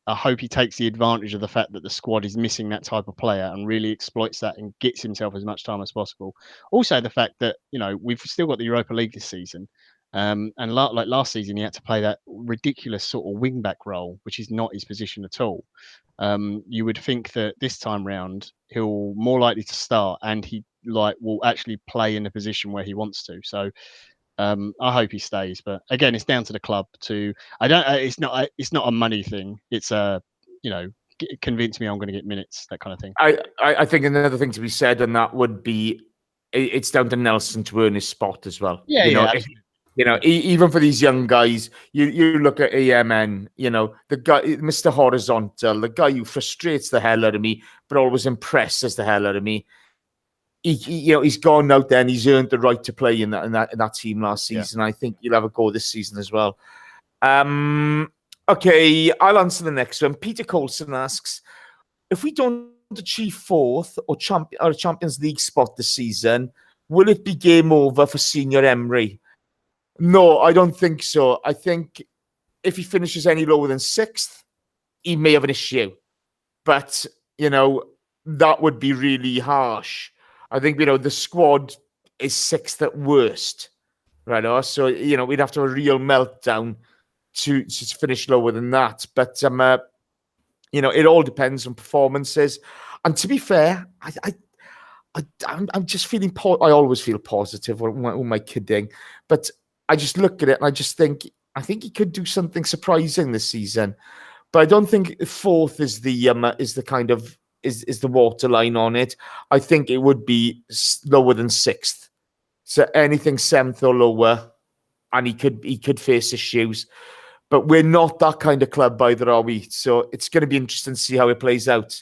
[SPEAKER 3] I hope he takes the advantage of the fact that the squad is missing that type of player and really exploits that and gets himself as much time as possible. Also, the fact that, we've still got the Europa League this season. And like last season, he had to play that ridiculous sort of wing back role, which is not his position at all. You would think that this time round he'll more likely to start, and he will actually play in the position where he wants to. So I hope he stays, but again, it's down to the club to. It's not a money thing. It's convince me I'm going to get minutes, that kind of thing.
[SPEAKER 1] I think another thing to be said, and that would be, it's down to Nelson to earn his spot as well. Even for these young guys, you look at AMN, the guy, Mr. Horizontal, the guy who frustrates the hell out of me, but always impresses the hell out of me. He's gone out there and he's earned the right to play in that team last season. Yeah. I think he'll have a go this season as well. Okay, I'll answer the next one. Peter Coulson asks, if we don't achieve fourth or a Champions League spot this season, will it be game over for Senior Emery? No, I don't think so. I think if he finishes any lower than sixth, he may have an issue. But, that would be really harsh. I think, the squad is sixth at worst, right? So, we'd have to have a real meltdown to finish lower than that. But, it all depends on performances. And to be fair, I'm just feeling. I always feel positive. Or am I kidding? But I just look at it and I just think I think he could do something surprising this season. But I don't think fourth is the kind of is the waterline on it. I think it would be lower than sixth. So anything seventh or lower, and he could face issues. But we're not that kind of club either, are we? So it's going to be interesting to see how it plays out.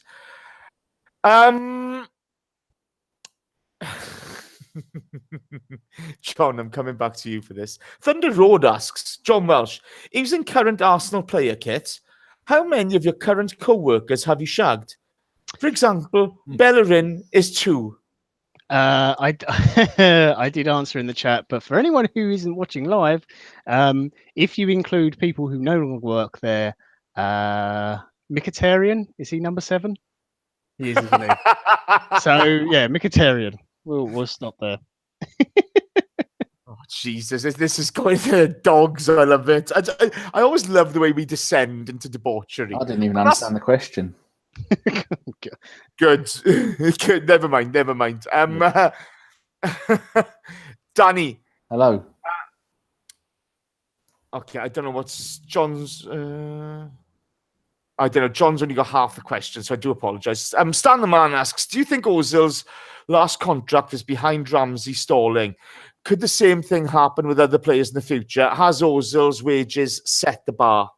[SPEAKER 1] John, I'm coming back to you for this. Thunder Road asks, John Welsh, using current Arsenal player kit, how many of your current co-workers have you shagged? For example, Bellerin is 2.
[SPEAKER 3] I did answer in the chat, but for anyone who isn't watching live, if you include people who no longer work there, Mkhitaryan, is he number 7? He is, isn't he? So yeah, Mkhitaryan. We'll stop there.
[SPEAKER 1] Oh, Jesus, this is going to dogs. I love it. I always love the way we descend into debauchery.
[SPEAKER 2] I didn't even understand the question.
[SPEAKER 1] Good. Good. Never mind. Danny.
[SPEAKER 2] Hello.
[SPEAKER 1] Okay, I don't know what's John's. I don't know. John's only got half the question, so I do apologise. Stan the Man asks, do you think Ozil's last contract is behind Ramsey stalling? Could the same thing happen with other players in the future? Has Ozil's wages set the bar?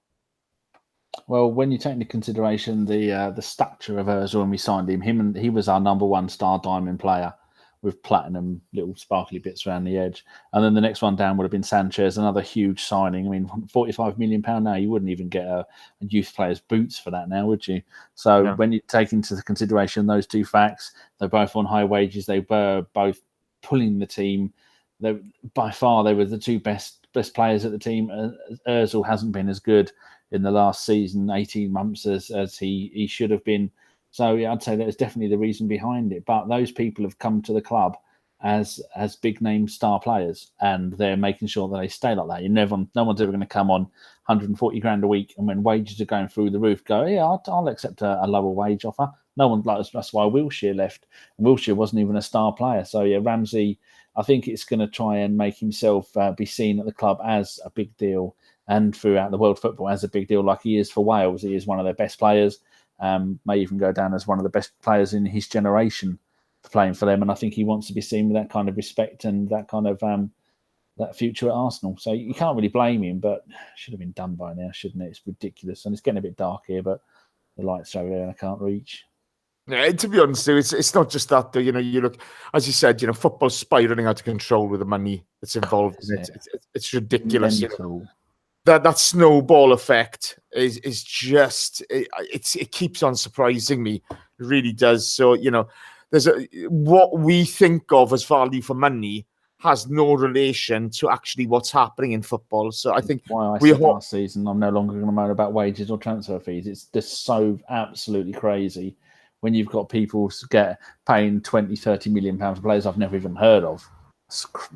[SPEAKER 2] Well, when you take into consideration the stature of Ozil when we signed him, he was our number 1 star diamond player with platinum little sparkly bits around the edge. And then the next one down would have been Sanchez, another huge signing. I mean, £45 million now, you wouldn't even get a youth player's boots for that now, would you? So when you take into consideration those two facts, they're both on high wages. They were both pulling the team. By far, they were the two best players at the team. Ozil hasn't been as good in the last season, 18 months, as he should have been. So yeah, I'd say that is definitely the reason behind it. But those people have come to the club as big name star players, and they're making sure that they stay like that. No one's ever going to come on 140 grand a week, and when wages are going through the roof, go, yeah, I'll accept a lower wage offer. No one, that's why Wilshere left. Wilshere wasn't even a star player. So yeah, Ramsey, I think it's going to try and make himself be seen at the club as a big deal, and throughout the world football as a big deal, like he is for Wales. He is one of their best players. May even go down as one of the best players in his generation playing for them. And I think he wants to be seen with that kind of respect and that kind of that future at Arsenal. So you can't really blame him, but should have been done by now, shouldn't it? It's ridiculous. And it's getting a bit dark here, but the lights are over there and I can't reach.
[SPEAKER 1] Yeah, to be honest, it's not just that. You know, you look, as you said, football's spiraling out of control with the money that's involved in it. It's ridiculous. That snowball effect is just it keeps on surprising me. It really does. So there's what we think of as value for money has no relation to actually what's happening in football. So I think
[SPEAKER 2] why I said last season I'm no longer going to moan about wages or transfer fees. It's just so absolutely crazy when you've got people paying 20-30 million pounds for players I've never even heard of.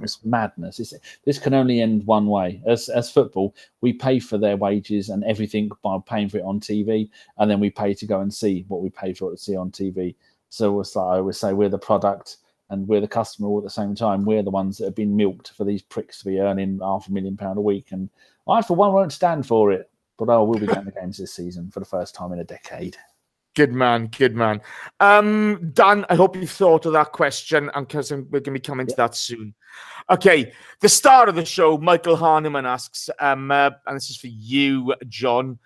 [SPEAKER 2] It's madness. This can only end one way. As football, we pay for their wages and everything by paying for it on TV, and then we pay to go and see what we pay for it to see on TV. So it's like I always say, we're the product and we're the customer all at the same time. We're the ones that have been milked for these pricks to be earning £500,000 a week, and I, for one, won't stand for it. But I will be going to games this season for the first time in a decade.
[SPEAKER 1] Good man. Dan, I hope you've thought of that question, and because we're going to be coming to that soon. Okay, the star of the show, Michael Harneman asks, and this is for you, John.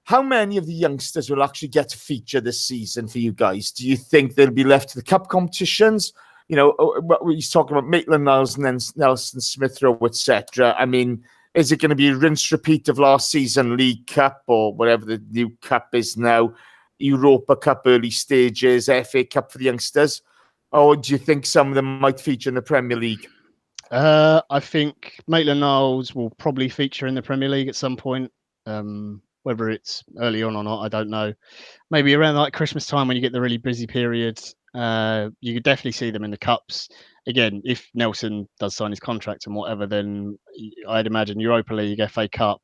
[SPEAKER 1] How many of the youngsters will actually get to feature this season for you guys? Do you think they'll be left to the cup competitions? He's talking about Maitland-Niles and then Nelson Smith Rowe, etc. I mean, is it going to be a rinse repeat of last season, League Cup or whatever the new cup is now? Europa Cup early stages, FA Cup for the youngsters? Or do you think some of them might feature in the Premier League?
[SPEAKER 3] I think Maitland-Niles will probably feature in the Premier League at some point. Whether it's early on or not, I don't know. Maybe around like Christmas time when you get the really busy period, you could definitely see them in the cups. Again, if Nelson does sign his contract and whatever, then I'd imagine Europa League, FA Cup,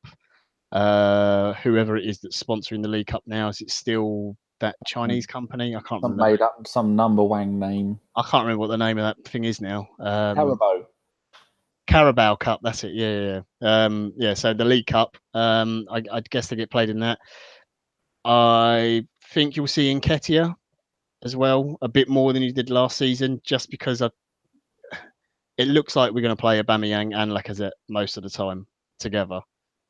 [SPEAKER 3] whoever it is that's sponsoring the League Cup now, is it still that Chinese company. I can't
[SPEAKER 2] Some
[SPEAKER 3] remember.
[SPEAKER 2] made up, some number wang name.
[SPEAKER 3] I can't remember what the name of that thing is now.
[SPEAKER 2] Carabao.
[SPEAKER 3] Cup. That's it. Yeah. So the League Cup. I guess they get played in that. I think you'll see Nketiah as well a bit more than you did last season, just because it looks like we're going to play Aubameyang and Lacazette most of the time together.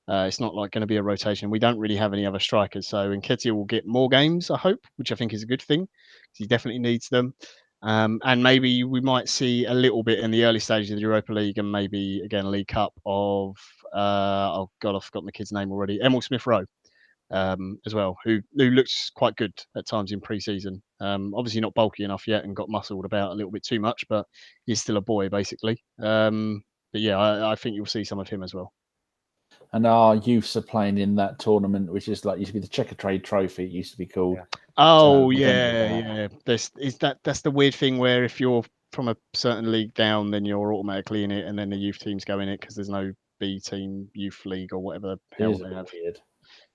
[SPEAKER 3] It's not like going to be a rotation. We don't really have any other strikers, so Nketiah will get more games, I hope, which I think is a good thing. He definitely needs them. And maybe we might see a little bit in the early stages of the Europa League and maybe again League Cup of oh god, I've forgotten the kid's name already. Emil Smith-Rowe as well, who looks quite good at times in pre-season. Obviously not bulky enough yet and got muscled about a little bit too much, but he's still a boy basically. But yeah, I think you'll see some of him as well.
[SPEAKER 2] And our youths are playing in that tournament, which is like used to be the Checkatrade Trophy. It used to be called.
[SPEAKER 3] Oh yeah. That's the weird thing where if you're from a certain league down, then you're automatically in it, and then the youth teams go in it because there's no B team youth league or whatever the hell they have.
[SPEAKER 2] Weird.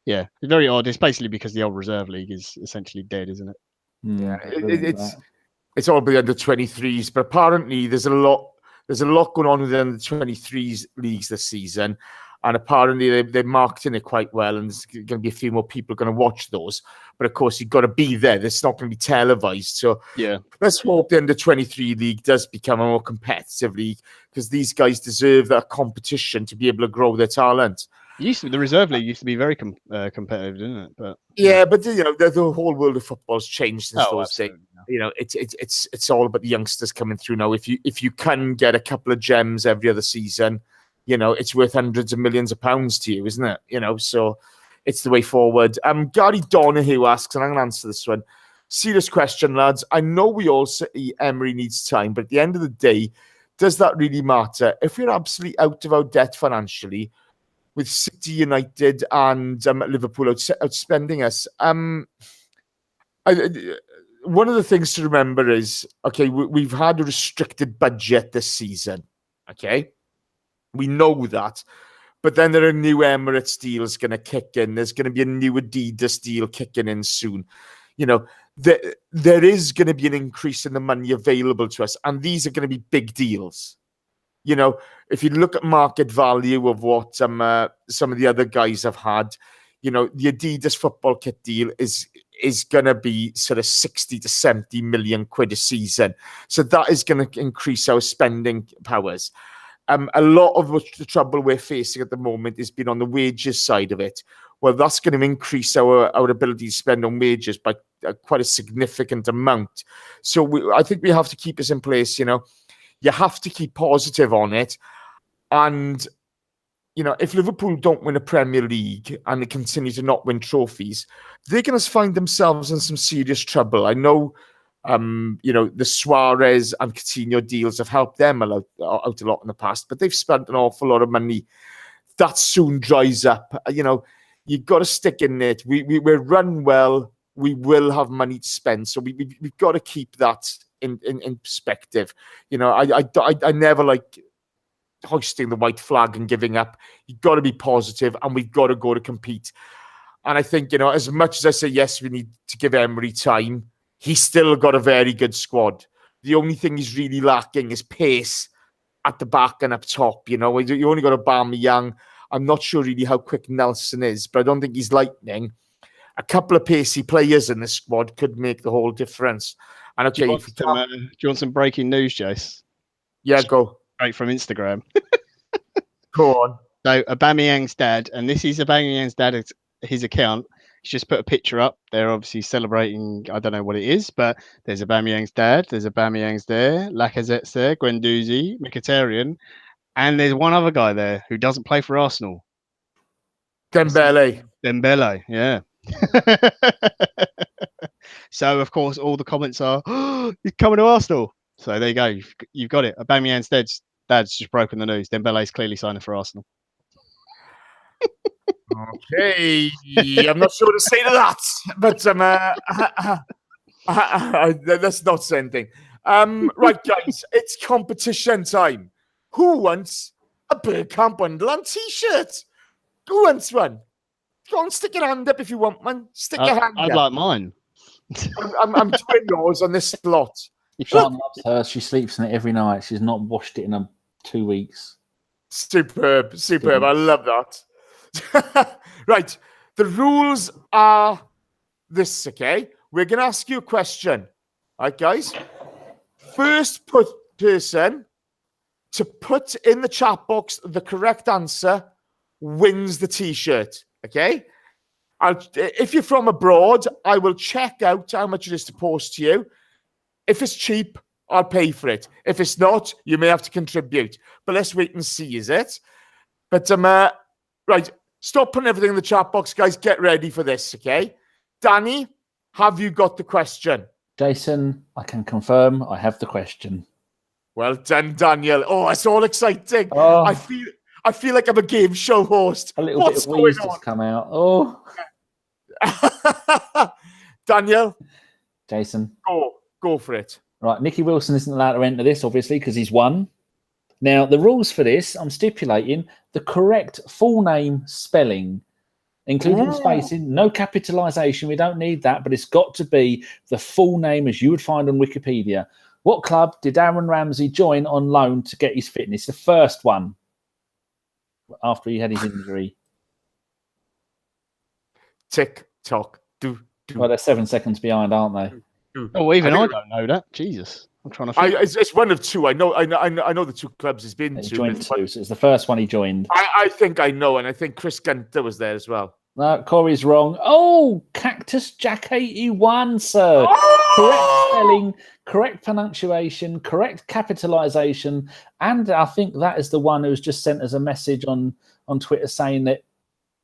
[SPEAKER 3] Yeah, it's very odd. It's basically because the old reserve league is essentially dead, isn't it?
[SPEAKER 1] Yeah, it's all about the under 23s, but apparently there's a lot going on with the under 23s leagues this season. And apparently they're marketing it quite well, and there's going to be a few more people going to watch those. But of course, you've got to be there. It's not going to be televised. So
[SPEAKER 3] yeah,
[SPEAKER 1] let's hope the under 23 league does become a more competitive league, because these guys deserve that competition to be able to grow their talent.
[SPEAKER 3] The reserve league used to be very competitive, didn't it? But
[SPEAKER 1] but the whole world of football's changed since those days. It's all about the youngsters coming through now. If you can get a couple of gems every other season, it's worth hundreds of millions of pounds to you, isn't it? So it's the way forward. Gary Donahue asks, and I'm going to answer this one. Serious question, lads. I know we all say Emery needs time, but at the end of the day, does that really matter? If we're absolutely out of our debt financially, with City, United, and Liverpool outspending us, one of the things to remember is, okay, we've had a restricted budget this season, okay? We know that. But then there are new Emirates deals going to kick in. There's going to be a new Adidas deal kicking in soon. There is going to be an increase in the money available to us, and these are going to be big deals. If you look at market value of what some of the other guys have had, the Adidas football kit deal is going to be sort of 60 to 70 million quid a season. So that is going to increase our spending powers. A lot of the trouble we're facing at the moment has been on the wages side of it. Well, that's going to increase our ability to spend on wages by quite a significant amount. So I think we have to keep this in place. You have to keep positive on it. And, if Liverpool don't win a Premier League and they continue to not win trophies, they're going to find themselves in some serious trouble. I know, the Suarez and Coutinho deals have helped them out a lot in the past, but they've spent an awful lot of money. That soon dries up. You've got to stick in it. We're run well. We will have money to spend. So we've got to keep that in perspective. I never like hoisting the white flag and giving up. You've got to be positive, and we've got to go to compete. And I think, as much as I say, yes, we need to give Emery time, he's still got a very good squad. The only thing he's really lacking is pace at the back and up top. You only got Aubameyang. I'm not sure really how quick Nelson is, but I don't think he's lightning. A couple of pacey players in this squad could make the whole difference. And okay,
[SPEAKER 3] do you want some breaking news, Jace?
[SPEAKER 1] Yeah, go.
[SPEAKER 3] Straight from Instagram.
[SPEAKER 1] Go on.
[SPEAKER 3] So Aubameyang's dad, and this is Aubameyang's dad, his account. He's just put a picture up. They're obviously celebrating. I don't know what it is, but there's Aubameyang's dad. There's Aubameyang's there. Lacazette's there. Guendouzi, Mkhitaryan, and there's one other guy there who doesn't play for Arsenal.
[SPEAKER 1] Dembele,
[SPEAKER 3] yeah. So of course all the comments are, oh, he's coming to Arsenal. So there you go. You've got it. Aubameyang's dad's just broken the news. Dembele's clearly signing for Arsenal.
[SPEAKER 1] Okay, I'm not sure what to say to that, but that's not say anything. Right, guys, it's competition time. Who wants a Bergkamp Wonderland t-shirt? Who wants one? Go and stick your hand up if you want one. Stick your hand up.
[SPEAKER 3] I'd like mine.
[SPEAKER 1] I'm doing yours on this slot.
[SPEAKER 2] Sean loves hers. She sleeps in it every night. She's not washed it in 2 weeks.
[SPEAKER 1] Superb. I love that. Right. The rules are this, okay? We're going to ask you a question. All right, guys? First person to put in the chat box the correct answer wins the T-shirt, okay? If you're from abroad, I will check out how much it is to post to you. If it's cheap, I'll pay for it. If it's not, you may have to contribute. But let's wait and see, is it? But, right, stop putting everything in the chat box, guys. Get ready for this, okay? Danny, have you got the question?
[SPEAKER 2] Jason, I can confirm I have the question.
[SPEAKER 1] Well done, Daniel. Oh, it's all exciting.
[SPEAKER 2] Oh.
[SPEAKER 1] I feel like I'm a game show host.
[SPEAKER 2] A little
[SPEAKER 1] What's
[SPEAKER 2] bit of wheeze
[SPEAKER 1] going
[SPEAKER 2] just come out. Oh.
[SPEAKER 1] Daniel.
[SPEAKER 2] Jason.
[SPEAKER 1] Go for it.
[SPEAKER 2] Right, Nicky Wilson isn't allowed to enter this, obviously, because he's won. Now, the rules for this, I'm stipulating the correct full name spelling, including spacing, no capitalisation. We don't need that, but it's got to be the full name as you would find on Wikipedia. What club did Aaron Ramsey join on loan to get his fitness? The first one after he had his injury.
[SPEAKER 1] Tick tock. Do.
[SPEAKER 2] Well, they're 7 seconds behind, aren't they?
[SPEAKER 3] Oh, even I don't know that. Jesus, I'm trying to.
[SPEAKER 1] It's one of two. I know the two clubs he's been to.
[SPEAKER 2] Joined two, so it's the first one he joined.
[SPEAKER 1] I think I know, and I think Chris Gunter was there as well.
[SPEAKER 2] No, Corey's wrong. Oh, Cactus Jack 81, sir.
[SPEAKER 1] Oh!
[SPEAKER 2] Correct spelling, correct pronunciation, correct capitalisation, and I think that is the one who's just sent us a message on Twitter saying that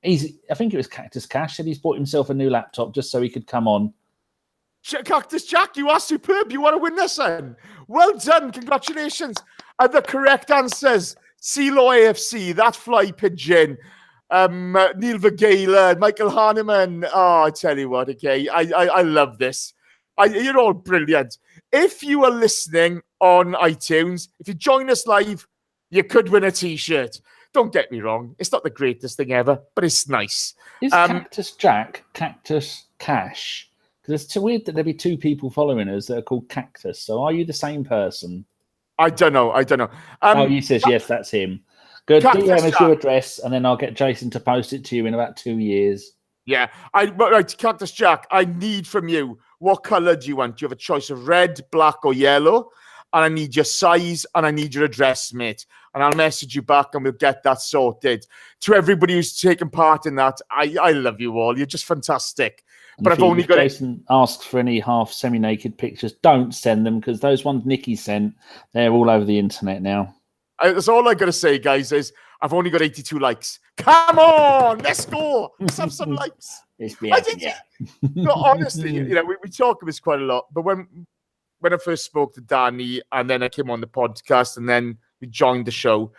[SPEAKER 2] I think it was Cactus Cash, said he's bought himself a new laptop just so he could come on.
[SPEAKER 1] Cactus Jack, you are superb. You want to win this, son. Well done. Congratulations. And the correct answers: CeeLo AFC, That Fly Pigeon, Neil Vergela, Michael Hahnemann. Oh, I tell you what, okay. I love this. You're all brilliant. If you are listening on iTunes, if you join us live, you could win a T-shirt. Don't get me wrong. It's not the greatest thing ever, but it's nice.
[SPEAKER 2] Is Cactus Jack Cactus Cash? Because it's too weird that there'd be two people following us that are called Cactus. So are you the same person?
[SPEAKER 1] I don't know.
[SPEAKER 2] He says yes, that's him. Good. DM us your address, and then I'll get Jason to post it to you in about 2 years.
[SPEAKER 1] Yeah. Right, Cactus Jack, I need from you, what colour do you want? Do you have a choice of red, black, or yellow? And I need your size, and I need your address, mate. And I'll message you back, and we'll get that sorted. To everybody who's taken part in that, I love you all. You're just fantastic. But I've only got.
[SPEAKER 2] Jason asks for any half semi-naked pictures. Don't send them, because those ones Nikki sent, they're all over the internet now.
[SPEAKER 1] That's all I got to say, guys. Is I've only got 82 likes. Come on, let's go. Let's have some likes. No, honestly, we talk about this quite a lot. But when I first spoke to Danny, and then I came on the podcast, and then we joined the show,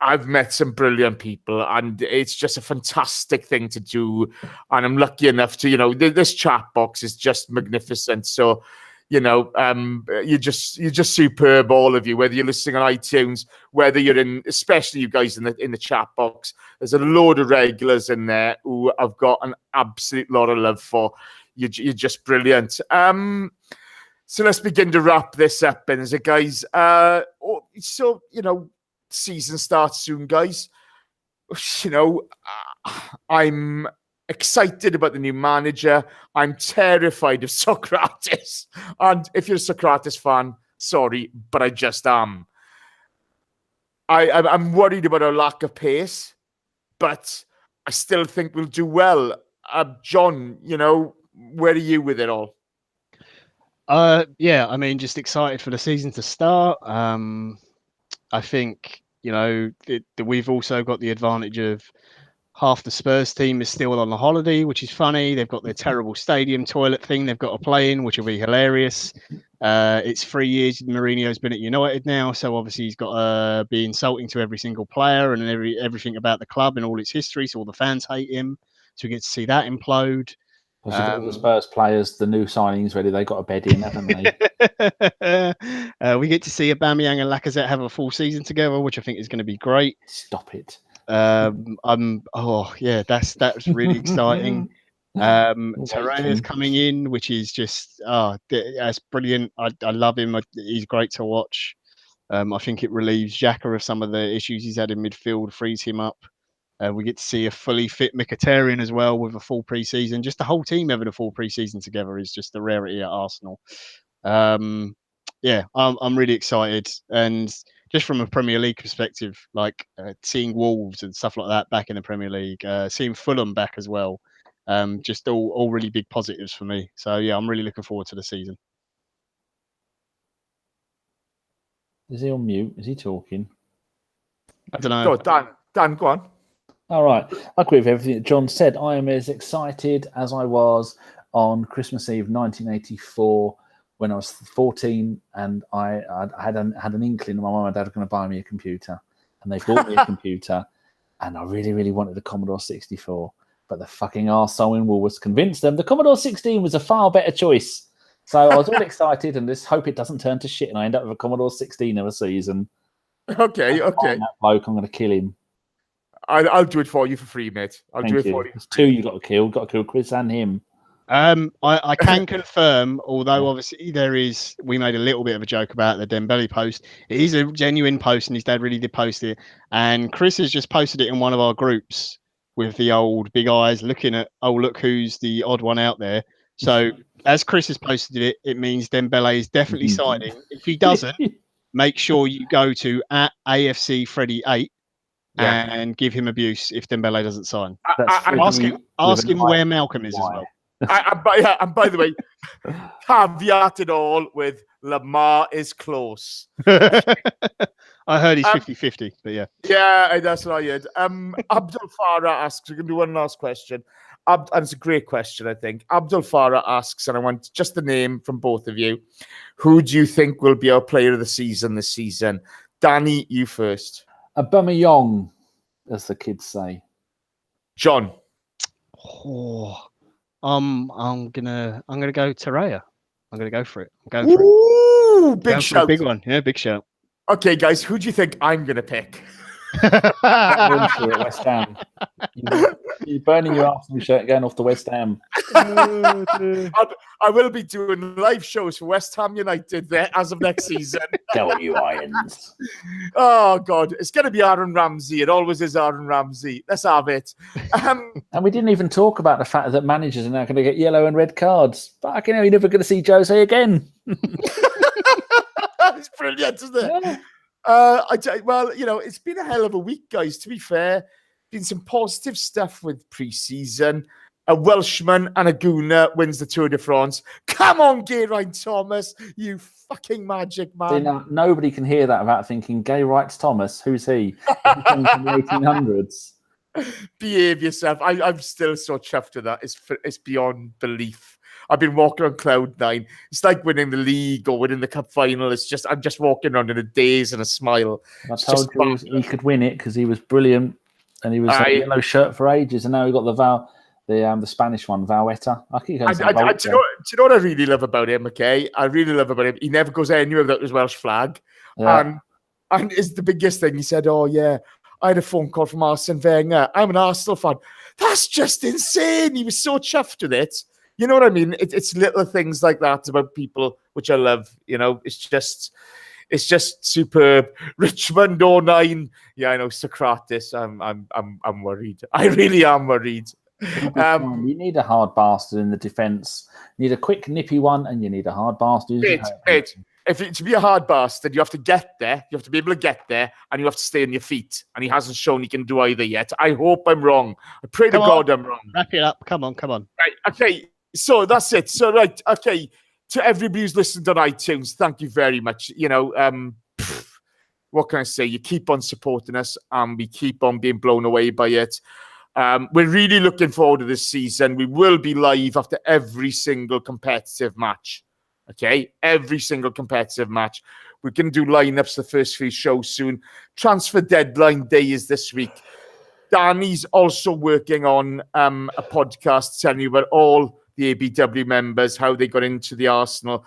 [SPEAKER 1] I've met some brilliant people, and it's just a fantastic thing to do. And I'm lucky enough to, this chat box is just magnificent. So, you're just superb, all of you, whether you're listening on iTunes, whether you're in, especially you guys in the chat box. There's a load of regulars in there who I've got an absolute lot of love for. You're just brilliant. So let's begin to wrap this up, then, is it, guys? Season starts soon, guys. I'm excited about the new manager. I'm terrified of Socrates. And if you're a Socrates fan, sorry, but I just am. I'm worried about our lack of pace, but I still think we'll do well. John, where are you with it all?
[SPEAKER 3] Just excited for the season to start. I think, we've also got the advantage of half the Spurs team is still on the holiday, which is funny. They've got their terrible stadium toilet thing they've got to play in, which will be hilarious. It's 3 years Mourinho's been at United now, so obviously he's got to be insulting to every single player and everything about the club and all its history, so all the fans hate him. So we get to see that implode.
[SPEAKER 2] All the Spurs players, the new signings ready, they got a bed in, haven't they?
[SPEAKER 3] We get to see Aubameyang and Lacazette have a full season together, which I think is going to be great.
[SPEAKER 2] Stop it.
[SPEAKER 3] That's really exciting. Torreira's coming in, which is just that's brilliant. I love him. He's great to watch. I think it relieves Xhaka of some of the issues he's had in midfield, frees him up. We get to see a fully fit Mkhitaryan as well with a full pre-season. Just the whole team having a full pre-season together is just a rarity at Arsenal. I'm really excited, and just from a Premier League perspective, like seeing Wolves and stuff like that back in the Premier League, seeing Fulham back as well, just all really big positives for me. So yeah, I'm really looking forward to the season.
[SPEAKER 2] Is he on mute? Is he talking?
[SPEAKER 3] I don't know.
[SPEAKER 1] Go, Dan, go on.
[SPEAKER 2] All right. I agree with everything that John said. I am as excited as I was on Christmas Eve 1984 when I was 14 and I had an inkling that my mum and dad were going to buy me a computer. And they bought me a computer and I really, really wanted a Commodore 64. But the fucking arsehole in Woolworths convinced them the Commodore 16 was a far better choice. So I was all excited and just hope it doesn't turn to shit and I end up with a Commodore 16 of a season.
[SPEAKER 1] Okay.
[SPEAKER 2] That bloke, I'm going to kill him.
[SPEAKER 1] I'll do it for you for free, mate. I'll do it for you.
[SPEAKER 2] There's two you got to kill. Got to kill Chris and him.
[SPEAKER 3] I can confirm, although obviously we made a little bit of a joke about the Dembele post. It is a genuine post and his dad really did post it. And Chris has just posted it in one of our groups with the old big eyes looking at, oh, look who's the odd one out there. So as Chris has posted it, it means Dembele is definitely signing. If he doesn't, make sure you go to @AFCFreddy8 and give him abuse if Dembele doesn't sign. Ask him where Malcolm is as well.
[SPEAKER 1] And by the way, caveat it all with Lamar is close.
[SPEAKER 3] I heard he's 50-50, but yeah.
[SPEAKER 1] Yeah, that's what I heard. Abdul Farah asks, we're going to do one last question. And it's a great question, I think. Abdul Farah asks, and I want just the name from both of you. Who do you think will be our player of the season this season? Danny, you first.
[SPEAKER 2] Aubameyang, as the kids say.
[SPEAKER 1] John.
[SPEAKER 3] I'm gonna go Torreira. I'm gonna go for it. I'm going for
[SPEAKER 1] Ooh,
[SPEAKER 3] it.
[SPEAKER 1] big shout.
[SPEAKER 3] Big one. Yeah, big shout.
[SPEAKER 1] Okay, guys, who do you think I'm gonna pick?
[SPEAKER 2] West Ham. You're burning your Arsenal shirt going off to West Ham.
[SPEAKER 1] I will be doing live shows for West Ham United there as of next season.
[SPEAKER 2] Go you Irons.
[SPEAKER 1] Oh, God. It's going to be Aaron Ramsey. It always is Aaron Ramsey. Let's have it.
[SPEAKER 2] And we didn't even talk about the fact that managers are now going to get yellow and red cards. But you're never going to see Jose again.
[SPEAKER 1] It's brilliant, isn't it?
[SPEAKER 2] Yeah.
[SPEAKER 1] It's been a hell of a week, guys, to be fair. Been some positive stuff with pre-season. A Welshman and a Gooner wins the Tour de France. Come on, Geraint Thomas, you fucking magic man.
[SPEAKER 2] See, now, nobody can hear that without thinking, Geraint Thomas, who's he? He came from the 1800s.
[SPEAKER 1] Behave yourself. I'm still so chuffed with that. It's beyond belief. I've been walking on cloud nine. It's like winning the league or winning the cup final. I'm just walking around in a daze and a smile.
[SPEAKER 2] I told you he could win it because he was brilliant and he was a yellow shirt for ages. And now we got the Spanish one, Valetta. I keep going.
[SPEAKER 1] Do you know what I really love about him? Okay, I really love about him. He never goes anywhere without his Welsh flag, and it's the biggest thing. He said, "Oh yeah, I had a phone call from Arsene Wenger. I'm an Arsenal fan." That's just insane. He was so chuffed with it. You know what I mean? It's little things like that about people which I love. You know, it's just superb. Richmond 09. Yeah, I know Socrates. I'm worried. I really am worried.
[SPEAKER 2] You need a hard bastard in the defence. You need a quick, nippy one, and you need a hard bastard.
[SPEAKER 1] To be a hard bastard, you have to get there. You have to be able to get there, and you have to stay on your feet. And he hasn't shown he can do either yet. I hope I'm wrong. I pray to God I'm wrong.
[SPEAKER 3] Wrap it up. Come on.
[SPEAKER 1] Right. Okay. So that's it. So right. Okay. To everybody who's listened on iTunes, thank you very much. You know, what can I say? You keep on supporting us, and we keep on being blown away by it. We're really looking forward to this season. We will be live after every single competitive match. Okay? Every single competitive match. We're going to do lineups the first few shows soon. Transfer deadline day is this week. Danny's also working on a podcast telling you about all the ABW members, how they got into the Arsenal,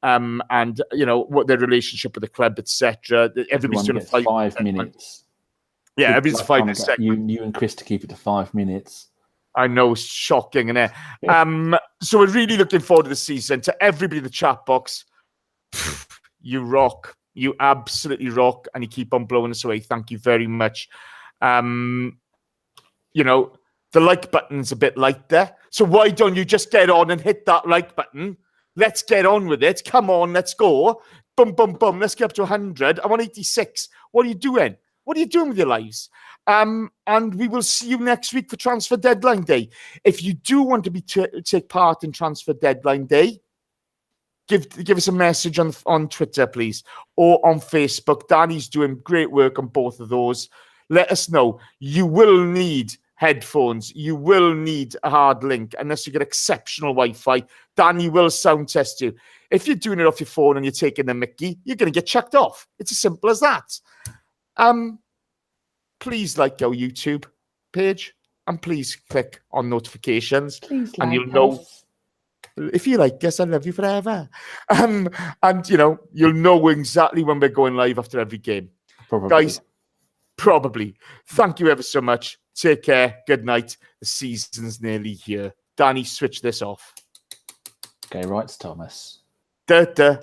[SPEAKER 1] and, you know, what their relationship with the club, etc. Everybody's doing
[SPEAKER 2] 5 minutes.
[SPEAKER 1] Yeah, everybody's 5 minutes.
[SPEAKER 2] You and Chris to keep it to 5 minutes.
[SPEAKER 1] I know, it's shocking, isn't it? So we're really looking forward to the season. To everybody in the chat box, you rock. You absolutely rock, and you keep on blowing us away. Thank you very much. You know, the like button's a bit light there. So why don't you just get on and hit that like button? Let's get on with it. Come on, let's go. Boom, boom, boom. Let's get up to 100. I want 86. What are you doing? What are you doing with your lives? And we will see you next week for Transfer Deadline Day. If you do want to take part in Transfer Deadline Day, give us a message on Twitter, please, or on Facebook. Danny's doing great work on both of those. Let us know. You will need headphones. You will need a hard link unless you get exceptional Wi-Fi. Danny will sound test you. If you're doing it off your phone and you're taking the mickey, you're going to get chucked off. It's as simple as that. Please like our YouTube page and please click on notifications.
[SPEAKER 2] Please
[SPEAKER 1] and
[SPEAKER 2] like
[SPEAKER 1] you'll know.
[SPEAKER 2] us.
[SPEAKER 1] If you like us, I love you forever. And you know, you'll know exactly when we're going live after every game.
[SPEAKER 2] Probably.
[SPEAKER 1] Guys, probably. Thank you ever so much. Take care. Good night. The season's nearly here. Danny, switch this off.
[SPEAKER 2] Okay, right, Thomas.
[SPEAKER 1] Da, da.